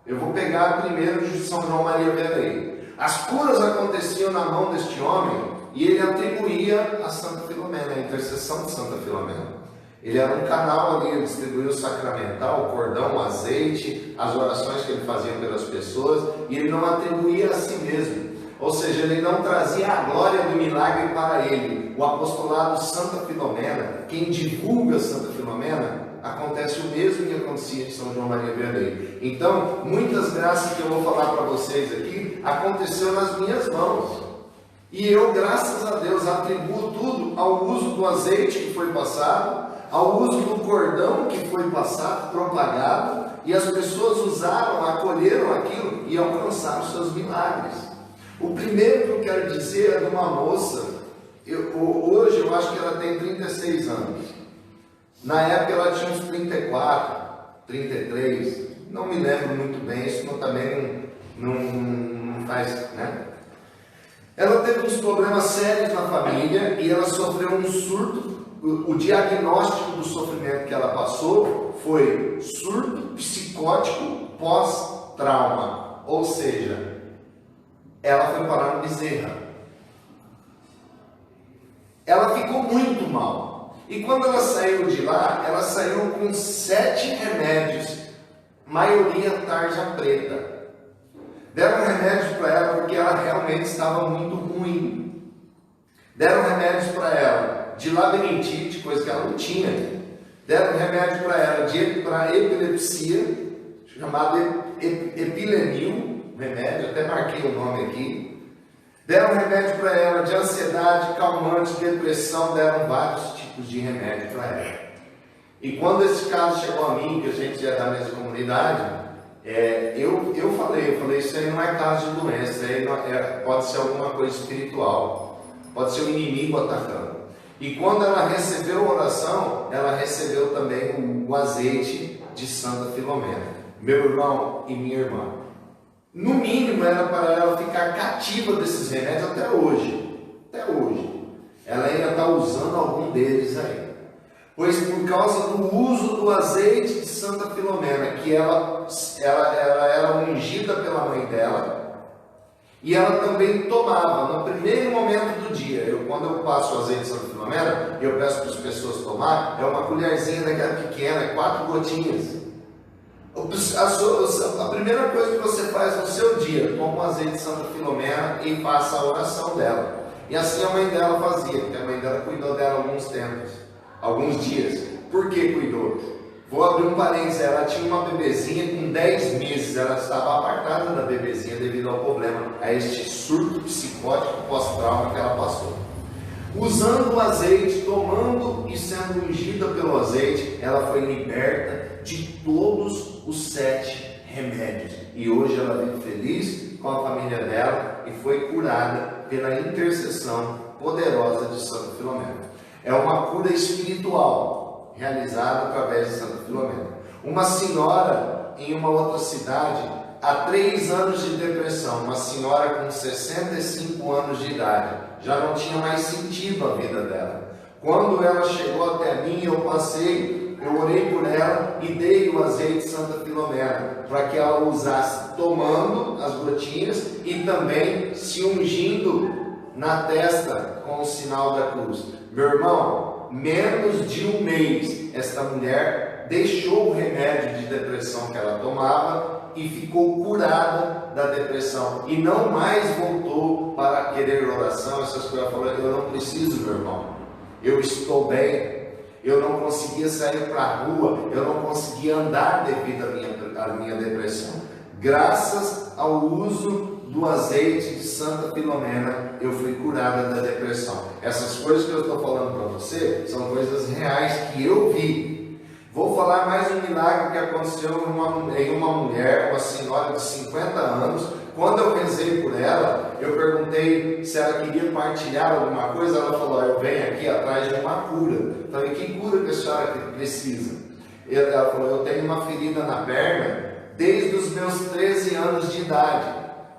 Speaker 2: Eu vou pegar primeiro de São João Maria Vianney. As curas aconteciam na mão deste homem e ele atribuía a Santa Filomena, a intercessão de Santa Filomena. Ele era um canal ali, ele distribuía o sacramental, o cordão, o azeite, as orações que ele fazia pelas pessoas, e ele não atribuía a si mesmo. Ou seja, ele não trazia a glória do milagre para ele. O apostolado Santa Filomena, quem divulga Santa Filomena, acontece o mesmo que acontecia em São João Maria Vianney. Então, muitas graças que eu vou falar para vocês aqui, aconteceu nas minhas mãos. E eu, graças a Deus, atribuo tudo ao uso do azeite que foi passado, ao uso do cordão que foi passado, propagado, e as pessoas usaram, acolheram aquilo e alcançaram seus milagres. O primeiro que eu quero dizer é de uma moça, hoje eu acho que ela tem 36 anos. Na época ela tinha uns 34, 33, não me lembro muito bem, isso também não faz, né? Ela teve uns problemas sérios na família e ela sofreu um surto o diagnóstico do sofrimento que ela passou foi surto psicótico pós-trauma, ou seja, ela foi parar no Bezerra. Ela ficou muito mal. E quando ela saiu de lá, ela saiu com 7 remédios, maioria tarja preta. Deram remédios para ela porque ela realmente estava muito ruim. Deram remédios para ela de labirintite, coisa que ela não tinha. Deram remédio para ela para epilepsia, chamado Epilenil, remédio, até marquei o nome aqui. Deram remédio para ela de ansiedade, calmante, depressão, deram vários tipos de remédio para ela. E quando esse caso chegou a mim, que a gente é da mesma comunidade, eu falei, isso aí não é caso de doença, isso aí pode ser alguma coisa espiritual, pode ser o inimigo atacando. E quando ela recebeu a oração, ela recebeu também o azeite de Santa Filomena, meu irmão e minha irmã. No mínimo era para ela ficar cativa desses remédios até hoje. Até hoje. Ela ainda está usando algum deles aí. Pois por causa do uso do azeite de Santa Filomena, que ela era ungida pela mãe dela, e ela também tomava no primeiro momento do dia. Quando eu passo o azeite de Santa Filomena, eu peço para as pessoas tomar, é uma colherzinha daquela pequena, 4 gotinhas. A primeira coisa que você faz no seu dia, toma o azeite de Santa Filomena e faça a oração dela. E assim a mãe dela fazia, porque a mãe dela cuidou dela alguns dias. Por que cuidou? Vou abrir um parênteses, ela tinha uma bebezinha com 10 meses, ela estava apartada da bebezinha devido ao problema, a este surto psicótico pós-trauma que ela passou. Usando o azeite, tomando e sendo ungida pelo azeite, ela foi liberta de todos os 7 remédios. E hoje ela vive feliz com a família dela e foi curada pela intercessão poderosa de Santa Filomena. É uma cura espiritual realizada através de Santa Filomena. Uma senhora em uma outra cidade, há 3 anos de depressão, uma senhora com 65 anos de idade, já não tinha mais sentido a vida dela. Quando ela chegou até mim, eu orei por ela e dei o azeite de Santa Filomena para que ela usasse tomando as gotinhas e também se ungindo na testa com o sinal da cruz. Meu irmão, menos de 1 mês, esta mulher deixou o remédio de depressão que ela tomava e ficou curada da depressão e não mais voltou para querer oração, essas coisas. Ela falou, eu não preciso, meu irmão, eu estou bem. Eu não conseguia sair para a rua, eu não conseguia andar devido à minha depressão. Graças ao uso do azeite de Santa Filomena, eu fui curada da depressão. Essas coisas que eu estou falando para você são coisas reais que eu vi. Vou falar mais um milagre que aconteceu em uma mulher, uma senhora de 50 anos. Quando eu rezei por ela, eu perguntei se ela queria partilhar alguma coisa. Ela falou, eu venho aqui atrás de uma cura. Eu falei, que cura que a senhora precisa? Ela falou, eu tenho uma ferida na perna desde os meus 13 anos de idade.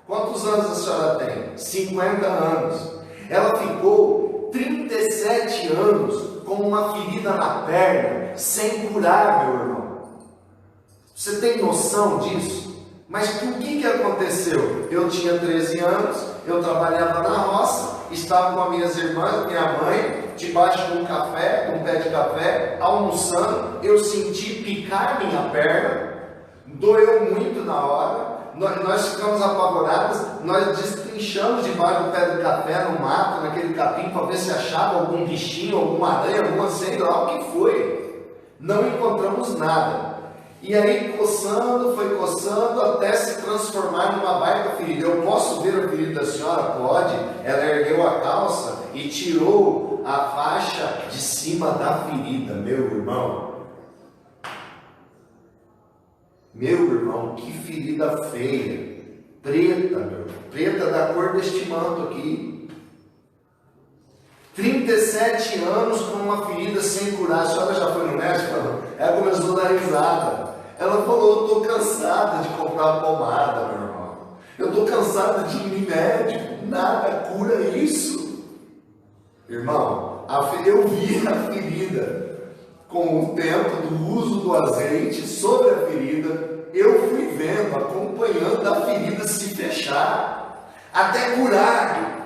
Speaker 2: Quantos anos a senhora tem? 50 anos. Ela ficou 37 anos com uma ferida na perna, sem curar, meu irmão. Você tem noção disso? Mas o que aconteceu? Eu tinha 13 anos, eu trabalhava na roça, estava com as minhas irmãs, minha mãe, debaixo de um pé de café, almoçando, eu senti picar minha perna, doeu muito na hora, nós ficamos apavorados, nós destrinchamos debaixo do pé do café, no mato, naquele capim, para ver se achava algum bichinho, alguma aranha, alguma sei lá o que foi. Não encontramos nada. E aí foi coçando até se transformar numa baita ferida. Eu posso ver a ferida da senhora? Pode. Ela ergueu a calça e tirou a faixa de cima da ferida, meu irmão. Meu irmão, que ferida feia. Preta, meu irmão. Preta da cor deste manto aqui. 37 anos com uma ferida sem curar. A senhora já foi no médico? Ela começou a dar risada. Ela falou, eu estou cansada de comprar pomada, meu irmão. Eu estou cansada de ir em médico. Nada cura isso. Irmão, eu vi a ferida com o tempo do uso do azeite sobre a ferida. Eu fui vendo, acompanhando a ferida se fechar, até curar.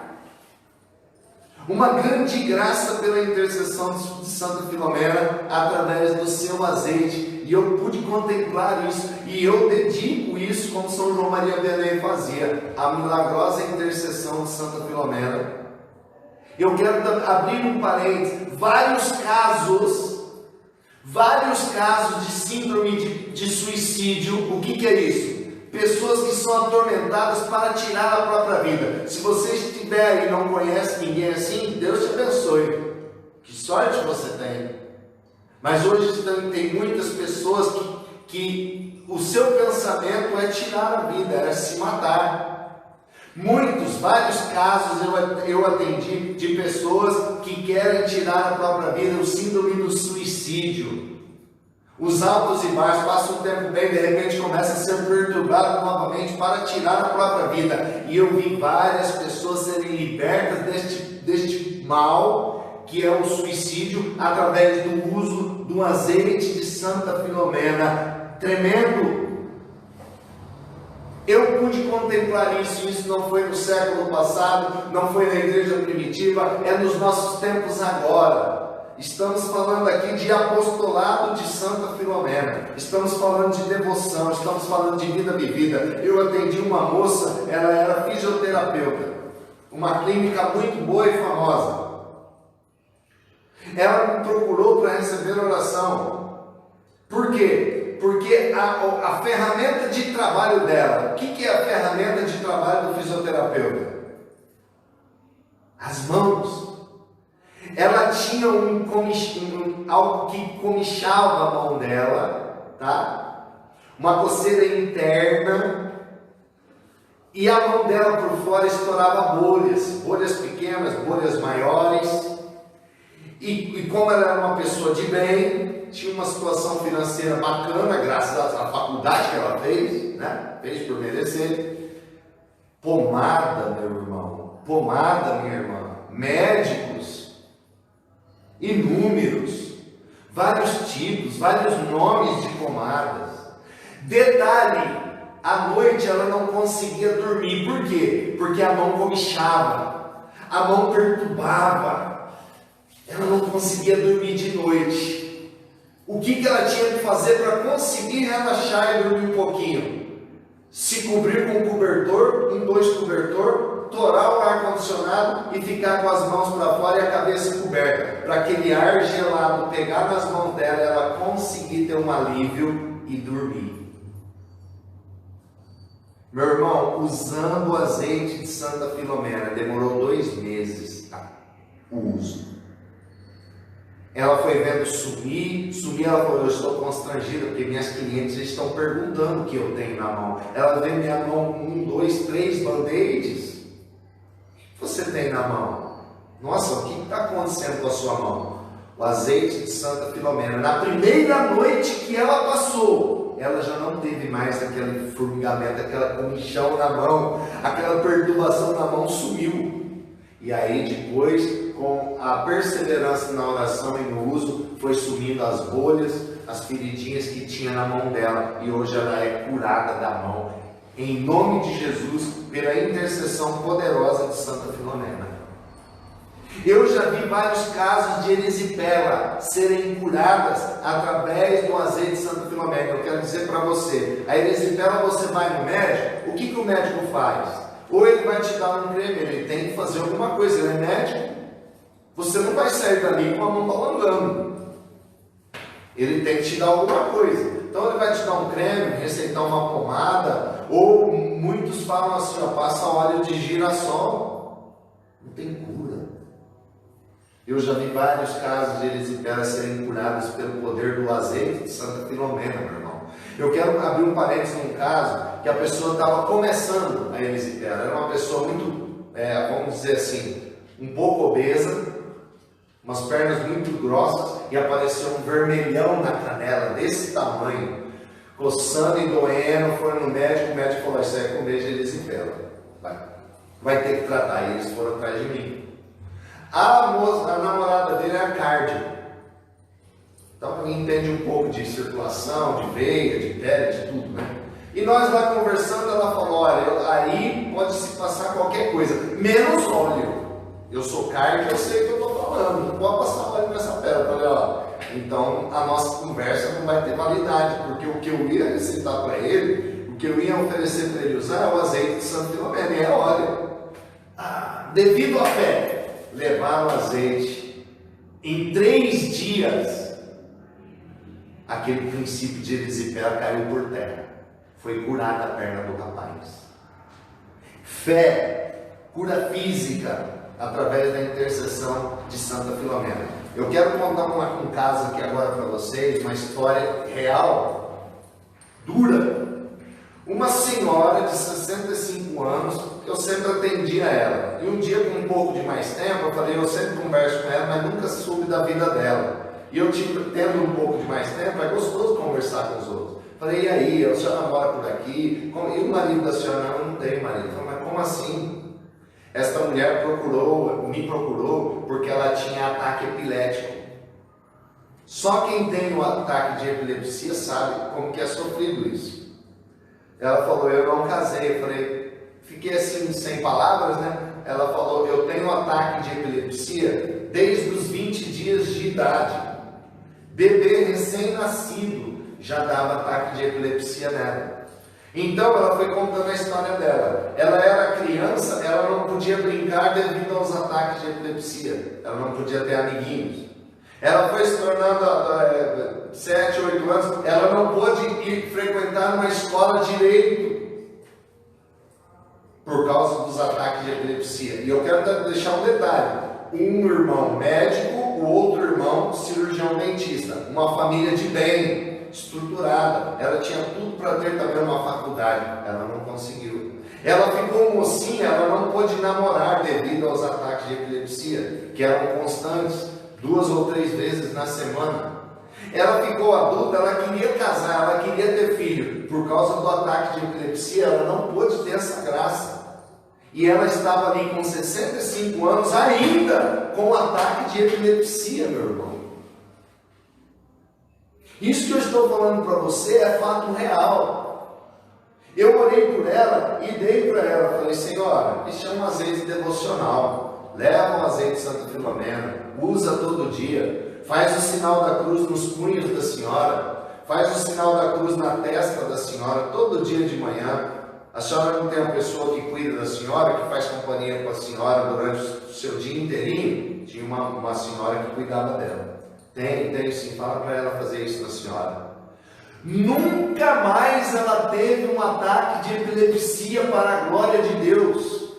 Speaker 2: Uma grande graça pela intercessão de Santa Filomena através do seu azeite. E eu pude contemplar isso. E eu dedico isso como São João Maria Vianney fazia. A milagrosa intercessão de Santa Filomena. Eu quero abrir um parênteses. Vários casos de síndrome de suicídio. O que é isso? Pessoas que são atormentadas para tirar a própria vida. Se você estiver e não conhece ninguém assim, Deus te abençoe. Que sorte você tem. Mas hoje tem muitas pessoas que o seu pensamento é tirar a vida, é se matar. Vários casos eu atendi de pessoas que querem tirar a própria vida, o síndrome do suicídio. Os altos e baixos, passa um tempo bem, de repente começa a ser perturbado novamente para tirar a própria vida. E eu vi várias pessoas serem libertas deste mal, que é o suicídio, através do uso do azeite de Santa Filomena. Tremendo! Eu pude contemplar isso não foi no século passado, não foi na igreja primitiva, é nos nossos tempos agora. Estamos falando aqui de apostolado de Santa Filomena, estamos falando de devoção, estamos falando de vida vivida. Eu atendi uma moça, ela era fisioterapeuta, uma clínica muito boa e famosa. Ela me procurou para receber oração. Por quê? Porque a ferramenta de trabalho dela, o que é a ferramenta de trabalho do fisioterapeuta? As mãos. Ela tinha algo que comichava a mão dela, tá? Uma coceira interna, e a mão dela por fora estourava bolhas pequenas, bolhas maiores, e como ela era uma pessoa de bem, tinha uma situação financeira bacana, graças à faculdade que ela fez, né? Fez por merecer. Pomada, meu irmão, pomada, minha irmã, médicos, inúmeros, vários tipos, vários nomes de pomadas. Detalhe, à noite ela não conseguia dormir. Por quê? Porque a mão comichava, a mão perturbava, ela não conseguia dormir de noite. O que ela tinha que fazer para conseguir relaxar e dormir um pouquinho? Se cobrir com um cobertor, em 2 cobertores, torar o ar-condicionado e ficar com as mãos para fora e a cabeça coberta, para aquele ar gelado pegar nas mãos dela e ela conseguir ter um alívio e dormir. Meu irmão, usando o azeite de Santa Filomena, demorou 2 meses o uso. Ela foi vendo sumir, ela falou: eu estou constrangida porque minhas clientes estão perguntando o que eu tenho na mão. Ela vê minha mão, 1, 2, 3 band-aids. O que você tem na mão? Nossa, o que está acontecendo com a sua mão? O azeite de Santa Filomena. Na primeira noite que ela passou, ela já não teve mais aquele formigamento, aquela comichão na mão, aquela perturbação na mão sumiu. E aí depois, com a perseverança na oração e no uso, foi sumindo as bolhas, as feridinhas que tinha na mão dela, e hoje ela é curada da mão, em nome de Jesus, pela intercessão poderosa de Santa Filomena. Eu já vi vários casos de erisipela serem curadas através do azeite de Santa Filomena. Eu quero dizer para você, a erisipela, você vai no médico, o que o médico faz? Ou ele vai te dar um creme, ele tem que fazer alguma coisa, ele é médico. Você não vai sair dali com a mão balangando. Ele tem que te dar alguma coisa. Então ele vai te dar um creme, receitar uma pomada, ou muitos falam assim, ó, passa óleo de girassol. Não tem cura. Eu já vi vários casos de erisipela serem curados pelo poder do azeite de Santa Filomena, meu irmão. Eu quero abrir um parênteses num caso que a pessoa estava começando a erisipela. Era uma pessoa muito, vamos dizer assim, um pouco obesa, umas pernas muito grossas, e apareceu um vermelhão na canela desse tamanho, coçando e doendo. Foi no médico, o médico falou: isso é comer de erisipela, vai ter que tratar. E eles foram atrás de mim. A namorada dele é a cardio. Então entende um pouco de circulação, de veia, de pele, de tudo, né? E nós lá conversando, ela falou, olha, aí pode se passar qualquer coisa, menos óleo. Eu sou cardio, eu sei o que eu estou falando, não pode passar óleo nessa pele. Eu falei, ó, então a nossa conversa não vai ter validade, porque o que eu ia recitar para ele, o que eu ia oferecer para ele usar é o azeite de Santa Filomena, e é óleo. Devido à fé, levaram azeite. Em 3 dias, aquele princípio de erisipela caiu por terra. Foi curada a perna do rapaz. Fé, cura física, através da intercessão de Santa Filomena. Eu quero contar um caso aqui agora para vocês, uma história real, dura. Uma senhora de 65 anos, eu sempre atendia ela. E um dia, com um pouco de mais tempo, eu falei, eu sempre converso com ela, mas nunca soube da vida dela. E eu tendo um pouco de mais tempo, é gostoso conversar com os outros. Falei, e aí, a senhora mora por aqui? E o marido da senhora? Não tem marido. Falei, mas como assim? Esta mulher me procurou porque ela tinha ataque epilético. Só quem tem um ataque de epilepsia sabe como que é sofrido isso. Ela falou, eu não casei. Eu falei, fiquei assim, sem palavras, né? Ela falou, eu tenho um ataque de epilepsia desde os 20 dias de idade. Bebê recém-nascido já dava ataque de epilepsia nela. Então ela foi contando a história dela. Ela era criança, ela não podia brincar devido aos ataques de epilepsia. Ela não podia ter amiguinhos. Ela foi se tornando 7, 8 anos, ela não pôde ir frequentar uma escola direito por causa dos ataques de epilepsia. E eu quero deixar um detalhe. Um irmão médico, o outro irmão cirurgião dentista. Uma família de bem, estruturada. Ela tinha tudo para ter também uma faculdade. Ela não conseguiu. Ela ficou mocinha, ela não pôde namorar devido aos ataques de epilepsia, que eram constantes, 2 ou 3 vezes na semana. Ela ficou adulta, ela queria casar, ela queria ter filho. Por causa do ataque de epilepsia, ela não pôde ter essa graça. E ela estava ali com 65 anos, ainda com ataque de epilepsia, meu irmão. Isso que eu estou falando para você é fato real. Eu orei por ela e dei para ela. Falei, senhora, isso é um azeite devocional. Leva o azeite de Santa Filomena, usa todo dia. Faz o sinal da cruz nos punhos da senhora. Faz o sinal da cruz na testa da senhora, todo dia de manhã. A senhora não tem uma pessoa que cuida da senhora, que faz companhia com a senhora durante o seu dia inteirinho? Tinha uma senhora que cuidava dela. Tem sim, fala para ela fazer isso na senhora. Nunca mais ela teve um ataque de epilepsia para a glória de Deus,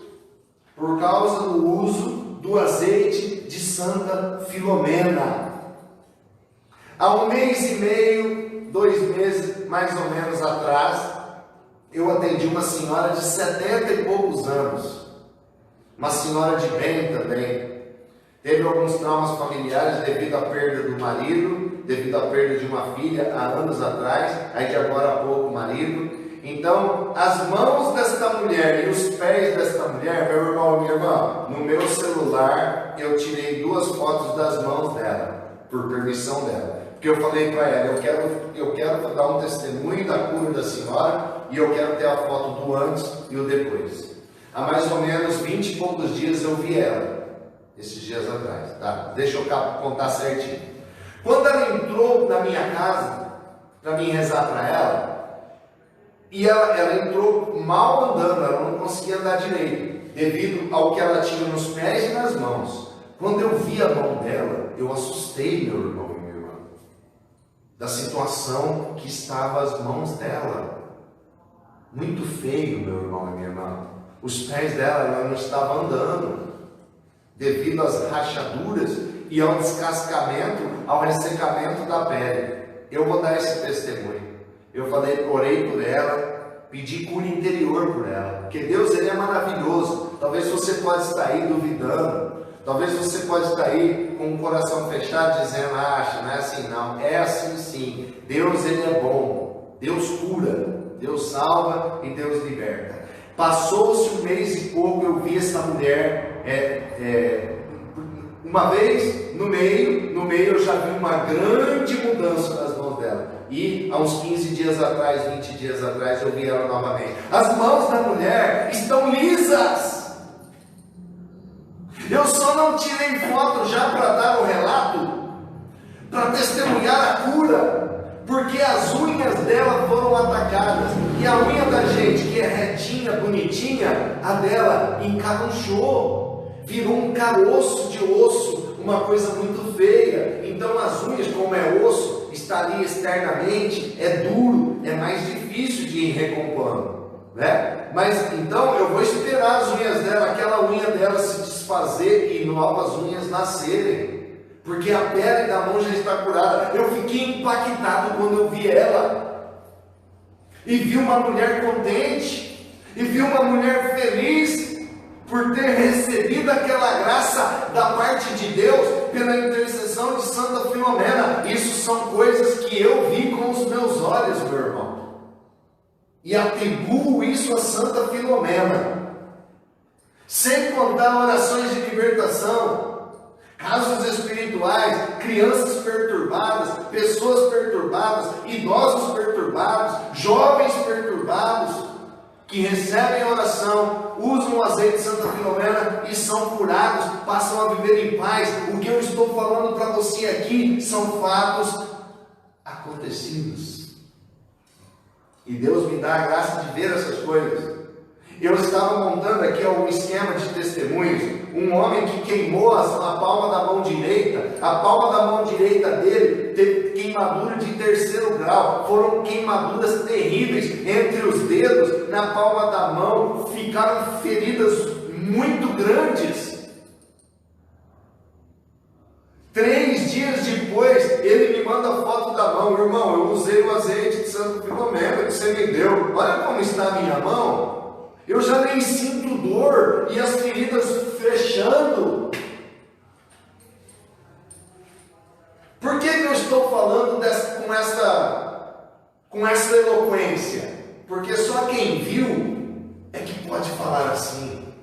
Speaker 2: por causa do uso do azeite de Santa Filomena. Há 1 mês e meio, 2 meses mais ou menos atrás, eu atendi uma senhora de 70 e poucos anos, uma senhora de bem também. Teve alguns traumas familiares devido à perda do marido, devido à perda de uma filha há anos atrás, aí de agora a pouco o marido. Então, as mãos desta mulher e os pés desta mulher, meu irmão e minha irmã, no meu celular eu tirei 2 fotos das mãos dela, por permissão dela. Porque eu falei para ela, eu quero dar um testemunho da cura da senhora e eu quero ter a foto do antes e o depois. Há mais ou menos 20 e poucos dias eu vi ela, esses dias atrás, tá? Deixa eu contar certinho. Quando ela entrou na minha casa, para mim rezar para ela, e ela entrou mal andando, ela não conseguia andar direito, devido ao que ela tinha nos pés e nas mãos. Quando eu vi a mão dela, eu assustei, meu irmão e minha irmã, da situação que estava as mãos dela. Muito feio, meu irmão e minha irmã. Os pés dela, ela não estava andando, devido às rachaduras e ao descascamento, ao ressecamento da pele. Eu vou dar esse testemunho. Eu orei por ela, pedi cura interior por ela, porque Deus, Ele é maravilhoso. Talvez você pode estar aí duvidando, talvez você pode estar aí com o coração fechado, dizendo, acha, não é assim não. É assim sim. Deus, Ele é bom. Deus cura, Deus salva e Deus liberta. Passou-se 1 mês e pouco, eu vi essa mulher Uma vez, no meio eu já vi uma grande mudança nas mãos dela. E há uns 15 dias atrás, 20 dias atrás, eu vi ela novamente. As mãos da mulher estão lisas. Eu só não tirei foto já para dar o relato, para testemunhar a cura, porque as unhas dela foram atacadas. E a unha da gente, que é retinha, bonitinha, a dela encarunchou, virou um caroço de osso, uma coisa muito feia. Então as unhas, como é osso, está ali externamente, é duro, é mais difícil de ir recompondo, né? Mas então eu vou esperar as unhas dela, aquela unha dela se desfazer e novas unhas nascerem, porque a pele da mão já está curada. Eu fiquei impactado quando eu vi ela, e vi uma mulher contente, e vi uma mulher feliz, por ter recebido aquela graça da parte de Deus, pela intercessão de Santa Filomena. Isso são coisas que eu vi com os meus olhos, meu irmão, e atribuo isso a Santa Filomena, sem contar orações de libertação, casos espirituais, crianças perturbadas, pessoas perturbadas, idosos perturbados, jovens perturbados, que recebem a oração, usam o azeite de Santa Filomena e são curados, passam a viver em paz. O que eu estou falando para você aqui são fatos acontecidos, e Deus me dá a graça de ver essas coisas. Eu estava montando aqui algum esquema de testemunhos. Um homem que queimou a palma da mão direita, a palma da mão direita dele teve queimadura de 3º grau, foram queimaduras terríveis entre os dedos, na palma da mão, ficaram feridas muito grandes. 3 dias depois, ele me manda a foto da mão. Irmão, eu usei o azeite de Santa Filomena que você me deu, olha como está a minha mão. Eu já nem sinto dor e as feridas fechando. Por que eu estou falando com essa eloquência? Porque só quem viu é que pode falar assim.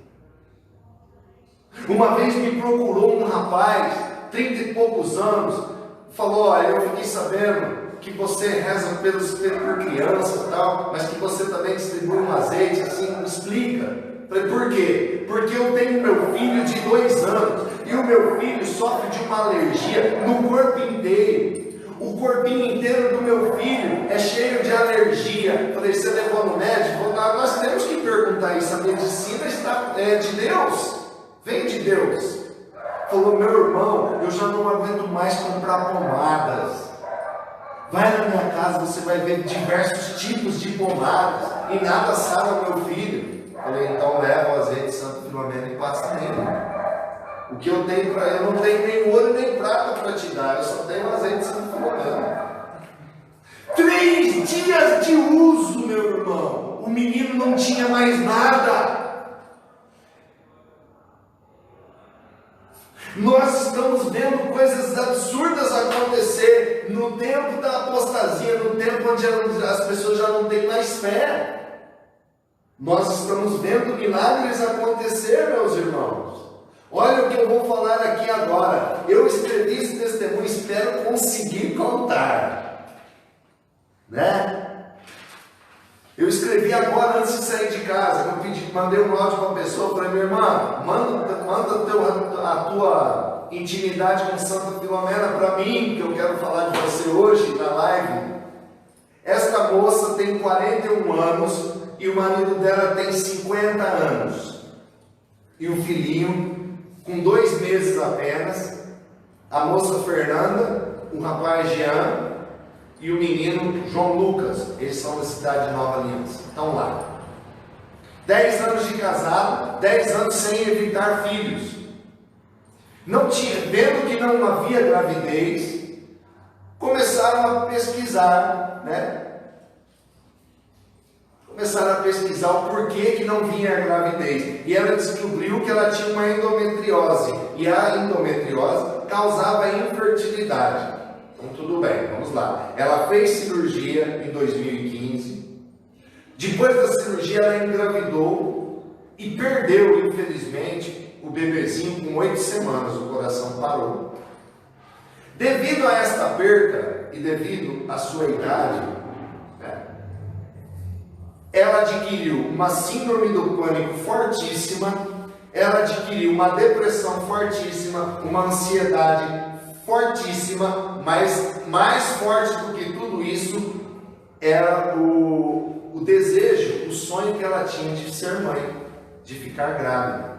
Speaker 2: Uma vez me procurou um rapaz, 30 e poucos anos, falou: olha, eu fiquei sabendo que você reza por criança e tal, mas que você também distribui um azeite, assim, me explica. Falei: por quê? Porque eu tenho meu filho de 2 anos, e o meu filho sofre de uma alergia no corpo inteiro. O corpinho inteiro do meu filho é cheio de alergia. Falei: você levou no médico? Nós temos que perguntar isso, a medicina é de Deus, vem de Deus. Falou: meu irmão, eu já não aguento mais comprar pomadas. Vai na minha casa, você vai ver diversos tipos de pomadas e nada sara o meu filho. Falei: então leva o azeite de Santa Filomena e passa nele. O que eu tenho para eu não tenho nem ouro nem prata para te dar, eu só tenho o azeite de Santa Filomena. 3 dias de uso, meu irmão. O menino não tinha mais nada. Nós estamos vendo coisas absurdas acontecer no tempo da apostasia, no tempo onde as pessoas já não têm mais fé. Nós estamos vendo milagres acontecer, meus irmãos. Olha o que eu vou falar aqui agora. Eu escrevi esse testemunho, espero conseguir contar, né? Eu escrevi agora antes de sair de casa. Eu mandei um áudio para uma pessoa, falei: minha irmã, manda a tua intimidade com Santa Filomena para mim, que eu quero falar de você hoje na live. Esta moça tem 41 anos e o marido dela tem 50 anos. E um filhinho com 2 meses apenas. A moça Fernanda, o rapaz Jean e o menino João Lucas. Eles são da cidade de Nova Aliança. Estão lá. 10 anos de casado, 10 anos sem evitar filhos. Não tinha, vendo que não havia gravidez, começaram a pesquisar, né? Começaram a pesquisar o porquê que não vinha a gravidez. E ela descobriu que ela tinha uma endometriose. E a endometriose causava infertilidade. Então tudo bem, vamos lá. Ela fez cirurgia em 2015. Depois da cirurgia ela engravidou e perdeu, infelizmente, o bebezinho com 8 semanas, o coração parou. Devido a esta perda e devido à sua idade, ela adquiriu uma síndrome do pânico fortíssima, ela adquiriu uma depressão fortíssima, uma ansiedade fortíssima, mas mais forte do que tudo isso era o desejo, o sonho que ela tinha de ser mãe, de ficar grávida.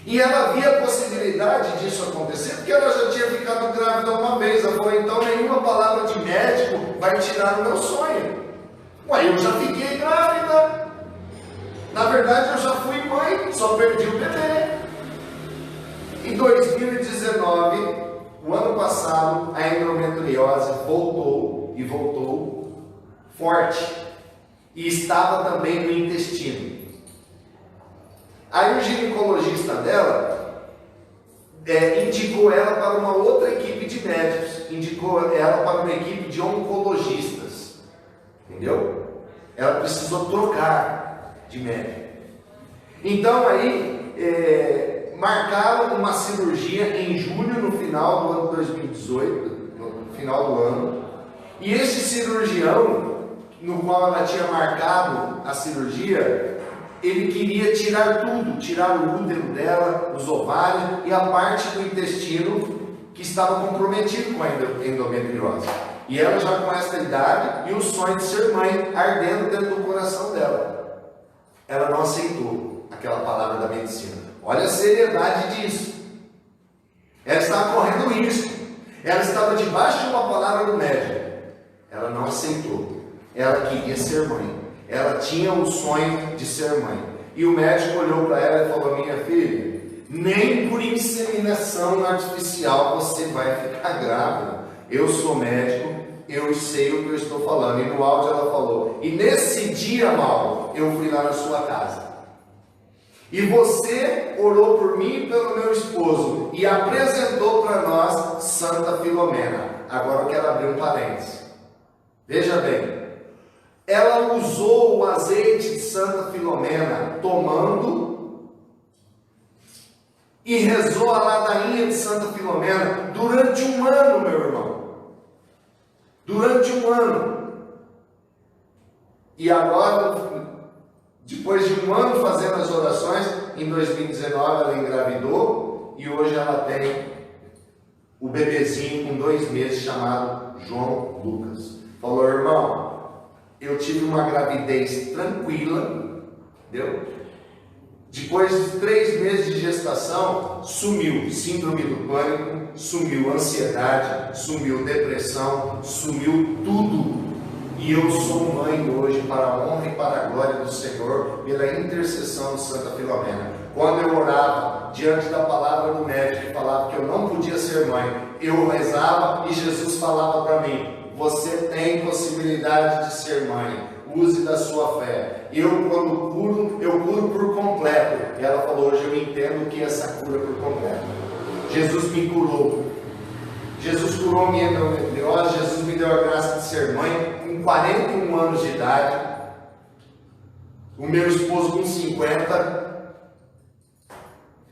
Speaker 2: E ela via a possibilidade disso acontecer, porque ela já tinha ficado grávida uma vez. Ela falou, então nenhuma palavra de médico vai tirar o meu sonho. Ué, eu já fiquei grávida. Na verdade, eu já fui mãe, só perdi o bebê. Em 2019, o ano passado, a endometriose voltou, e voltou forte. E estava também no intestino. Aí o ginecologista dela indicou ela para uma outra equipe de médicos, indicou ela para uma equipe de oncologistas, entendeu? Ela precisou trocar de médico. Então aí marcaram uma cirurgia em julho, no final do ano 2018, no final do ano, e esse cirurgião, no qual ela tinha marcado a cirurgia, ele queria tirar tudo, tirar o útero dela, os ovários e a parte do intestino que estava comprometido com a endometriose. E ela já com essa idade e o sonho de ser mãe ardendo dentro do coração dela. Ela não aceitou aquela palavra da medicina. Olha a seriedade disso. Ela estava correndo risco. Ela estava debaixo de uma palavra do médico. Ela não aceitou. Ela queria ser mãe. Ela tinha o sonho de ser mãe. E o médico olhou para ela e falou, minha filha, nem por inseminação artificial você vai ficar grávida. Eu sou médico, eu sei o que eu estou falando. E no áudio ela falou, e nesse dia, Mauro, eu fui lá na sua casa. E você orou por mim e pelo meu esposo e apresentou para nós Santa Filomena. Agora eu quero abrir um parênteses. Veja bem. Ela usou o azeite de Santa Filomena tomando e rezou a ladainha de Santa Filomena durante um ano, meu irmão. Durante um ano. E agora, depois de um ano fazendo as orações, em 2019 ela engravidou e hoje ela tem o bebezinho com 2 meses chamado João Lucas. Falou, irmão, eu tive uma gravidez tranquila, entendeu? Depois de 3 meses de gestação, sumiu síndrome do pânico, sumiu ansiedade, sumiu depressão, sumiu tudo. E eu sou mãe hoje para a honra e para a glória do Senhor, pela intercessão de Santa Filomena. Quando eu orava diante da palavra do médico que falava que eu não podia ser mãe, eu rezava e Jesus falava para mim, você tem possibilidade de ser mãe, use da sua fé. Eu quando curo, eu curo por completo. E ela falou, hoje eu entendo o que é essa cura por completo. Jesus me curou. Jesus curou minha endometriose, Jesus me deu a graça de ser mãe com 41 anos de idade. O meu esposo com 50.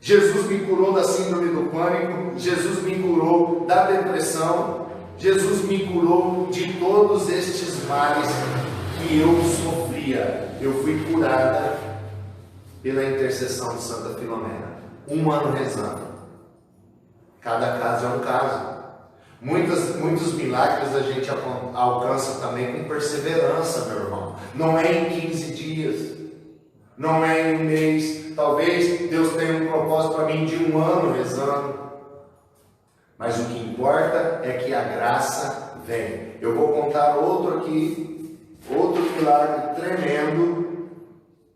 Speaker 2: Jesus me curou da síndrome do pânico, Jesus me curou da depressão. Jesus me curou de todos estes males que eu sofria. Eu fui curada pela intercessão de Santa Filomena. Um ano rezando. Cada caso é um caso. Muitos milagres a gente alcança também com perseverança, meu irmão. Não é em 15 dias. Não é em um mês. Talvez Deus tenha um propósito para mim de um ano rezando. Mas o que importa é que a graça vem. Eu vou contar outro aqui, outro milagre tremendo.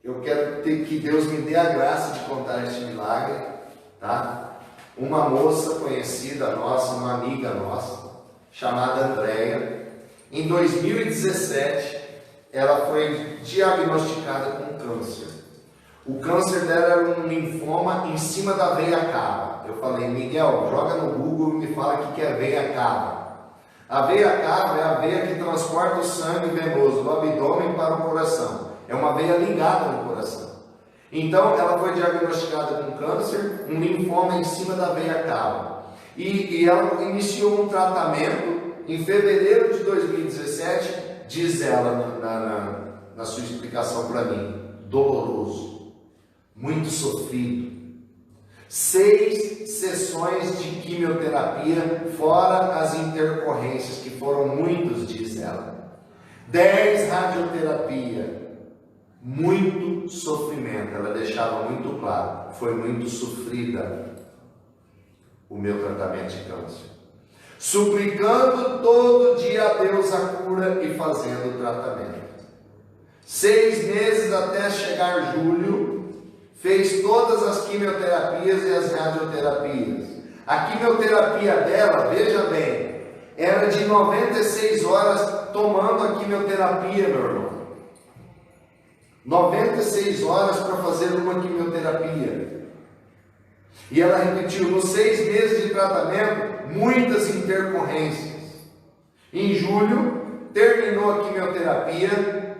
Speaker 2: Eu quero que Deus me dê a graça de contar este milagre, tá? Uma moça conhecida nossa, uma amiga nossa, chamada Andréia, em 2017, ela foi diagnosticada com câncer. O câncer dela era um linfoma em cima da veia cava. Eu falei, Miguel, joga no Google e me fala o que é veia cava. A veia cava é a veia que transporta o sangue venoso do abdômen para o coração. É uma veia ligada no coração. Então ela foi diagnosticada com câncer, um linfoma em cima da veia cava. E ela iniciou um tratamento em fevereiro de 2017, diz ela na sua explicação para mim, doloroso, muito sofrido. 6 sessões de quimioterapia, fora as intercorrências, que foram muitos, diz ela. 10 radioterapia, muito sofrimento. Ela deixava muito claro, foi muito sofrida o meu tratamento de câncer. Suplicando todo dia a Deus a cura e fazendo o tratamento. 6 meses até chegar julho, fez todas as quimioterapias e as radioterapias. A quimioterapia dela, veja bem, era de 96 horas tomando a quimioterapia, meu irmão. 96 horas para fazer uma quimioterapia. E ela repetiu, nos 6 meses de tratamento, muitas intercorrências. Em julho, terminou a quimioterapia,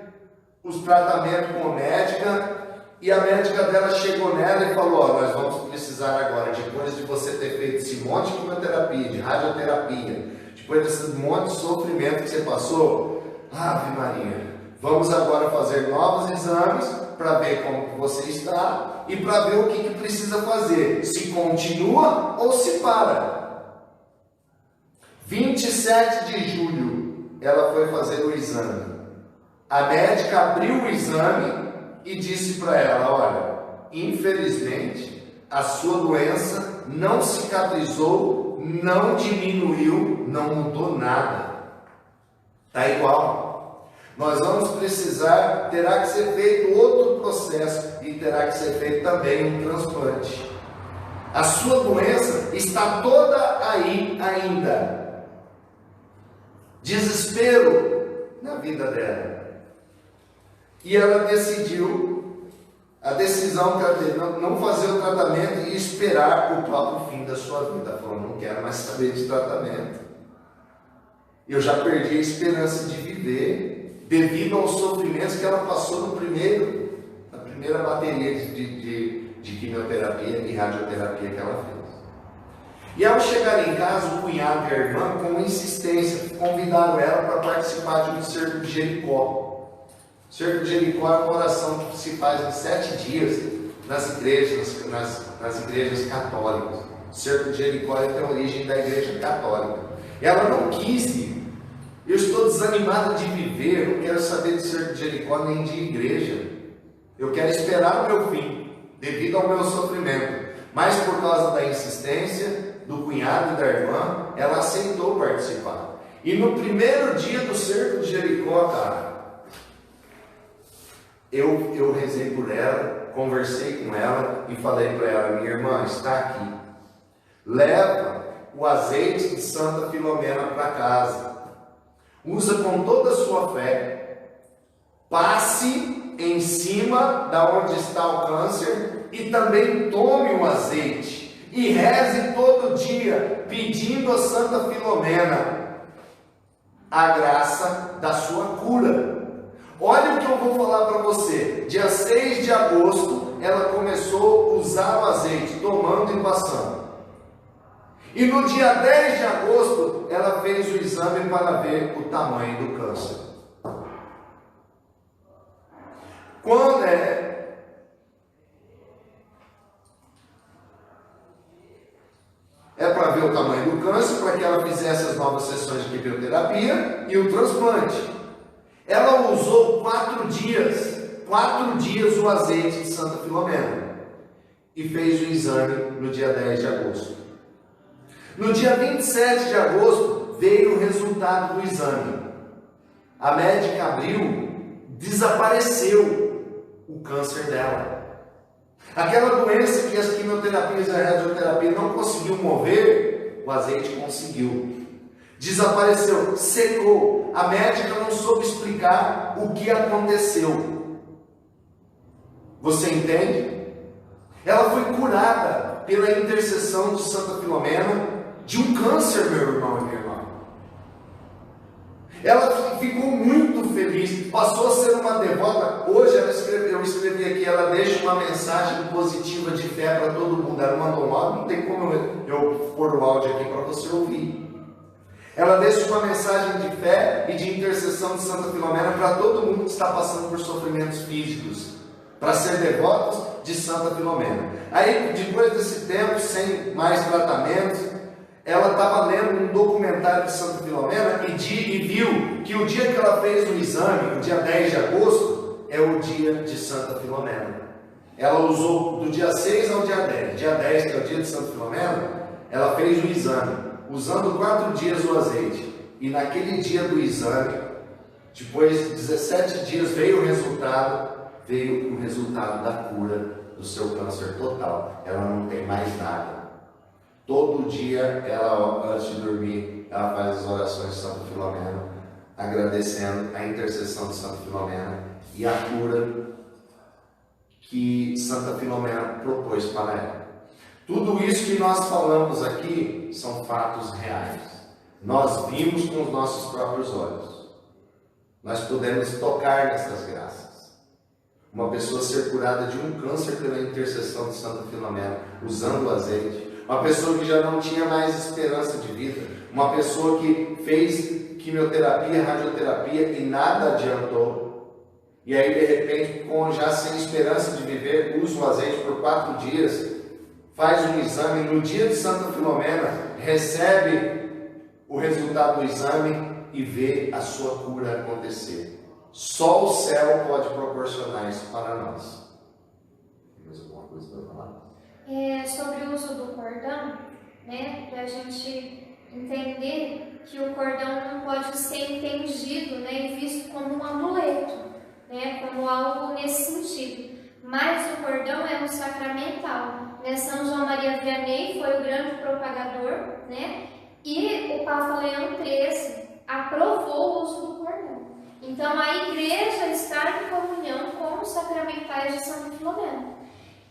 Speaker 2: os tratamentos com a médica, e a médica dela chegou nela e falou, ó, nós vamos precisar agora, depois de você ter feito esse monte de quimioterapia, de radioterapia, depois desse monte de sofrimento que você passou, Ave Maria, vamos agora fazer novos exames para ver como que você está e para ver o que precisa fazer, se continua ou se para. 27 de julho, ela foi fazer o exame. A médica abriu o exame e disse para ela, olha, infelizmente, a sua doença não cicatrizou, não diminuiu, não mudou nada. Está igual. Nós vamos precisar, terá que ser feito outro processo e terá que ser feito também um transplante. A sua doença está toda aí ainda. Desespero na vida dela. E ela decidiu, a decisão que ela teve, não fazer o tratamento e esperar o próprio fim da sua vida. Ela falou, não quero mais saber de tratamento. Eu já perdi a esperança de viver, devido aos sofrimentos que ela passou na primeira bateria de quimioterapia e radioterapia que ela fez. E ao chegar em casa, o cunhado e a irmã, com insistência, convidaram ela para participar de um cerco de Jericó. O cerco de Jericó é uma oração que se faz em 7 dias nas igrejas católicas. O cerco de Jericó tem origem da igreja católica. E ela não quis ir. Eu estou desanimada de viver, eu não quero saber do cerco de Jericó nem de igreja. Eu quero esperar o meu fim, devido ao meu sofrimento. Mas por causa da insistência do cunhado e da irmã, ela aceitou participar. E no primeiro dia do cerco de Jericó, cara, eu rezei por ela, conversei com ela e falei para ela, minha irmã, está aqui. Leva o azeite de Santa Filomena para casa. Usa com toda a sua fé. Passe em cima da onde está o câncer e também tome o azeite. E reze todo dia, pedindo a Santa Filomena a graça da sua cura. Olha o que eu vou falar para você. Dia 6 de agosto, ela começou a usar o azeite, tomando e passando. E no dia 10 de agosto, ela fez o exame para ver o tamanho do câncer. Quando é para ver o tamanho do câncer, para que ela fizesse as novas sessões de quimioterapia e o transplante. Ela usou 4 dias o azeite de Santa Filomena e fez o exame no dia 10 de agosto. No dia 27 de agosto veio o resultado do exame. A médica abriu, desapareceu o câncer dela. Aquela doença que as quimioterapias e a radioterapia não conseguiu mover, o azeite conseguiu. Desapareceu, secou. A médica não soube explicar o que aconteceu. Você entende? Ela foi curada pela intercessão de Santa Filomena de um câncer, meu irmão e minha irmã. Ela ficou muito feliz, passou a ser uma devota. Hoje eu escrevi aqui, ela deixa uma mensagem positiva de fé para todo mundo. Ela mandou um áudio, não tem como eu pôr o áudio aqui para você ouvir. Ela deixa uma mensagem de fé e de intercessão de Santa Filomena para todo mundo que está passando por sofrimentos físicos, para ser devotos de Santa Filomena. Aí, depois desse tempo, sem mais tratamentos, ela estava lendo um documentário de Santa Filomena e viu que o dia que ela fez o exame, o dia 10 de agosto, é o dia de Santa Filomena. Ela usou do dia 6 ao dia 10. Dia 10, que é o dia de Santa Filomena, ela fez o exame, usando 4 dias o azeite. E naquele dia do exame, depois de 17 dias, veio o resultado da cura do seu câncer total. Ela não tem mais nada. Todo dia, ela, antes de dormir, ela faz as orações de Santa Filomena, agradecendo a intercessão de Santa Filomena e a cura que Santa Filomena propôs para ela. Tudo isso que nós falamos aqui são fatos reais. Nós vimos com os nossos próprios olhos. Nós podemos tocar nessas graças. Uma pessoa ser curada de um câncer pela intercessão de Santa Filomena, usando o azeite. Uma pessoa que já não tinha mais esperança de vida. Uma pessoa que fez quimioterapia, radioterapia e nada adiantou. E aí, de repente, já sem esperança de viver, usa o azeite por 4 dias, faz um exame, no dia de Santa Filomena, recebe o resultado do exame e vê a sua cura acontecer. Só o céu pode proporcionar isso para nós. Tem mais alguma coisa para falar?
Speaker 3: Sobre o uso do cordão, né, para a gente entender que o cordão não pode ser entendido, né, e visto como um amuleto, né, como algo nesse sentido. Mas o cordão é um sacramental. Né? São João Maria Vianney foi o grande propagador, né, e o Papa Leão XIII aprovou o uso do cordão. Então a igreja está em comunhão com os sacramentais de Santa Filomena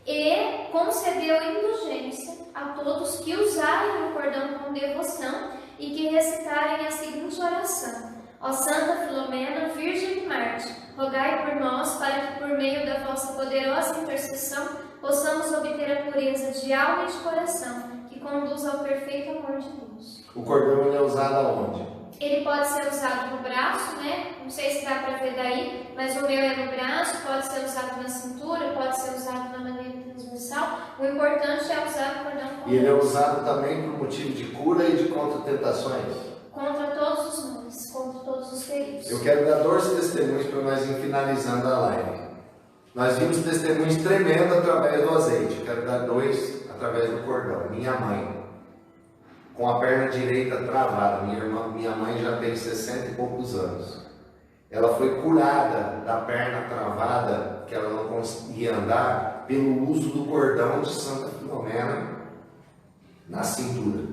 Speaker 3: e concedeu indulgência a todos que usarem o cordão com devoção e que recitarem a seguinte oração: ó Santa Filomena, Virgem e Marte, rogai por nós para que por meio da vossa poderosa intercessão possamos obter a pureza de alma e de coração que conduz ao perfeito amor de Deus.
Speaker 2: O cordão ele é usado aonde?
Speaker 3: Ele pode ser usado no braço, né? Não sei se dá para ver daí, mas o meu é no braço, pode ser usado na cintura, pode ser usado na maneira transversal. O importante é usar o cordão com
Speaker 2: E ele é usado também por motivo de cura e de contra-tentações?
Speaker 3: Contra todos os males, contra todos os perigos.
Speaker 2: Eu quero dar 2 testemunhos para nós ir finalizando a live. Nós vimos testemunhos tremendos através do azeite. Eu quero dar 2 através do cordão. Minha mãe, com a perna direita travada. Minha mãe já tem 60 e poucos anos. Ela foi curada da perna travada, que ela não conseguia andar, pelo uso do cordão de Santa Filomena na cintura.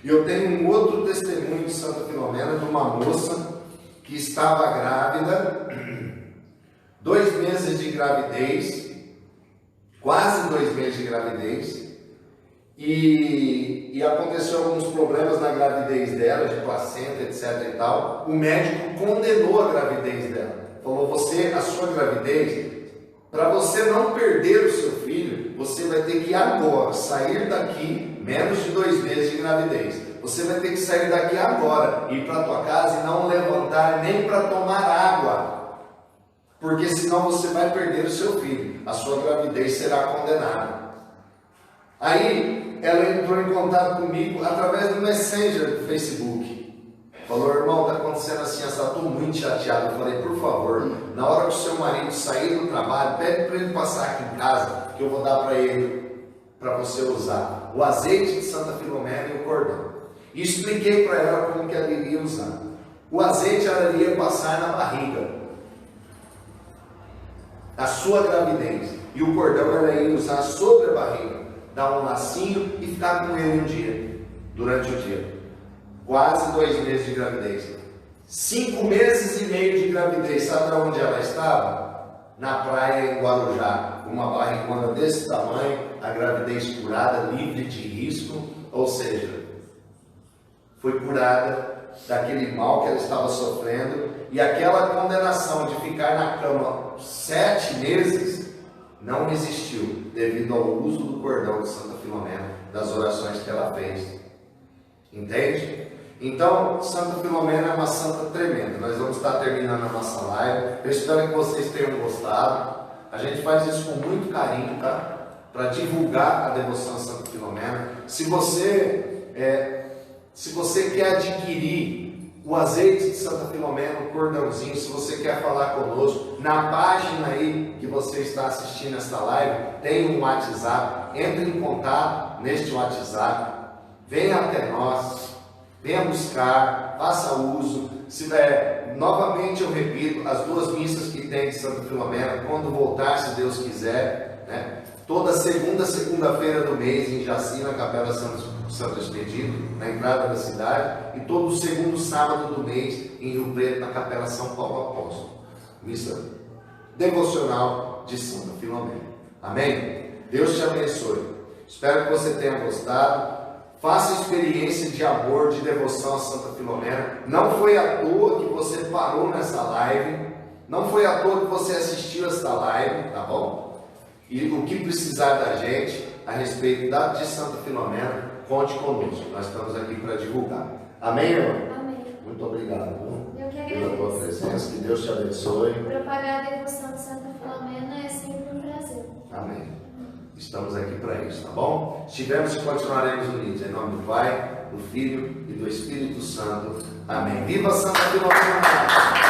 Speaker 2: E eu tenho um outro testemunho de Santa Filomena, de uma moça que estava grávida, 2 meses de gravidez, quase 2 meses de gravidez, e aconteceu alguns problemas na gravidez dela, de placenta, etc e tal. O médico condenou a gravidez dela. Falou, a sua gravidez, para você não perder o seu filho, você vai ter que agora sair daqui, menos de 2 meses de gravidez. Você vai ter que sair daqui agora, ir para a tua casa e não levantar nem para tomar água. Porque senão você vai perder o seu filho. A sua gravidez será condenada. Aí, ela entrou em contato comigo através do Messenger do Facebook. Falou, irmão, está acontecendo assim, eu estou muito chateado. Eu falei, por favor, na hora que o seu marido sair do trabalho, pede para ele passar aqui em casa, que eu vou dar para ele, para você usar o azeite de Santa Filomena e o cordão. E expliquei para ela como que ela iria usar. O azeite ela iria passar na barriga, a sua gravidez. E o cordão ela ia usar sobre a barriga, dar um lacinho e ficar com ele um dia, durante o dia. Quase 2 meses de gravidez. 5 meses e meio de gravidez. Sabe onde ela estava? Na praia em Guarujá. Uma barrigona desse tamanho, a gravidez curada, livre de risco. Ou seja, foi curada daquele mal que ela estava sofrendo, e aquela condenação de ficar na cama 7 meses não existiu, devido ao uso do cordão de Santa Filomena, das orações que ela fez. Entende? Então, Santa Filomena é uma santa tremenda. Nós vamos estar terminando a nossa live. Eu espero que vocês tenham gostado. A gente faz isso com muito carinho, tá? Para divulgar a devoção a Santa Filomena. Se você quer adquirir o azeite de Santa Filomena, o cordãozinho, se você quer falar conosco, na página aí que você está assistindo esta live, tem um WhatsApp. Entre em contato neste WhatsApp. Venha até nós. Venha buscar, faça uso. Novamente eu repito, as 2 missas que tem de Santa Filomena, quando voltar, se Deus quiser, né? Toda segunda-feira do mês em Jaci, na Capela Santo Expedito, na entrada da cidade, e todo segundo sábado do mês em Rio Preto, na Capela São Paulo Apóstolo. Missa devocional de Santa Filomena. Amém? Deus te abençoe. Espero que você tenha gostado. Faça experiência de amor, de devoção a Santa Filomena. Não foi à toa que você parou nessa live. Não foi à toa que você assistiu esta live, tá bom? E o que precisar da gente a respeito de Santa Filomena, conte conosco. Nós estamos aqui para divulgar. Amém, irmão?
Speaker 3: Amém.
Speaker 2: Muito obrigado.
Speaker 3: Eu que agradeço.
Speaker 2: Pela tua presença. Que Deus te abençoe.
Speaker 3: Propagar a devoção de Santa Filomena é sempre um prazer.
Speaker 2: Amém. Estamos aqui para isso, tá bom? Estivemos e continuaremos unidos. Em nome do Pai, do Filho e do Espírito Santo. Amém. Viva Santa Filomena!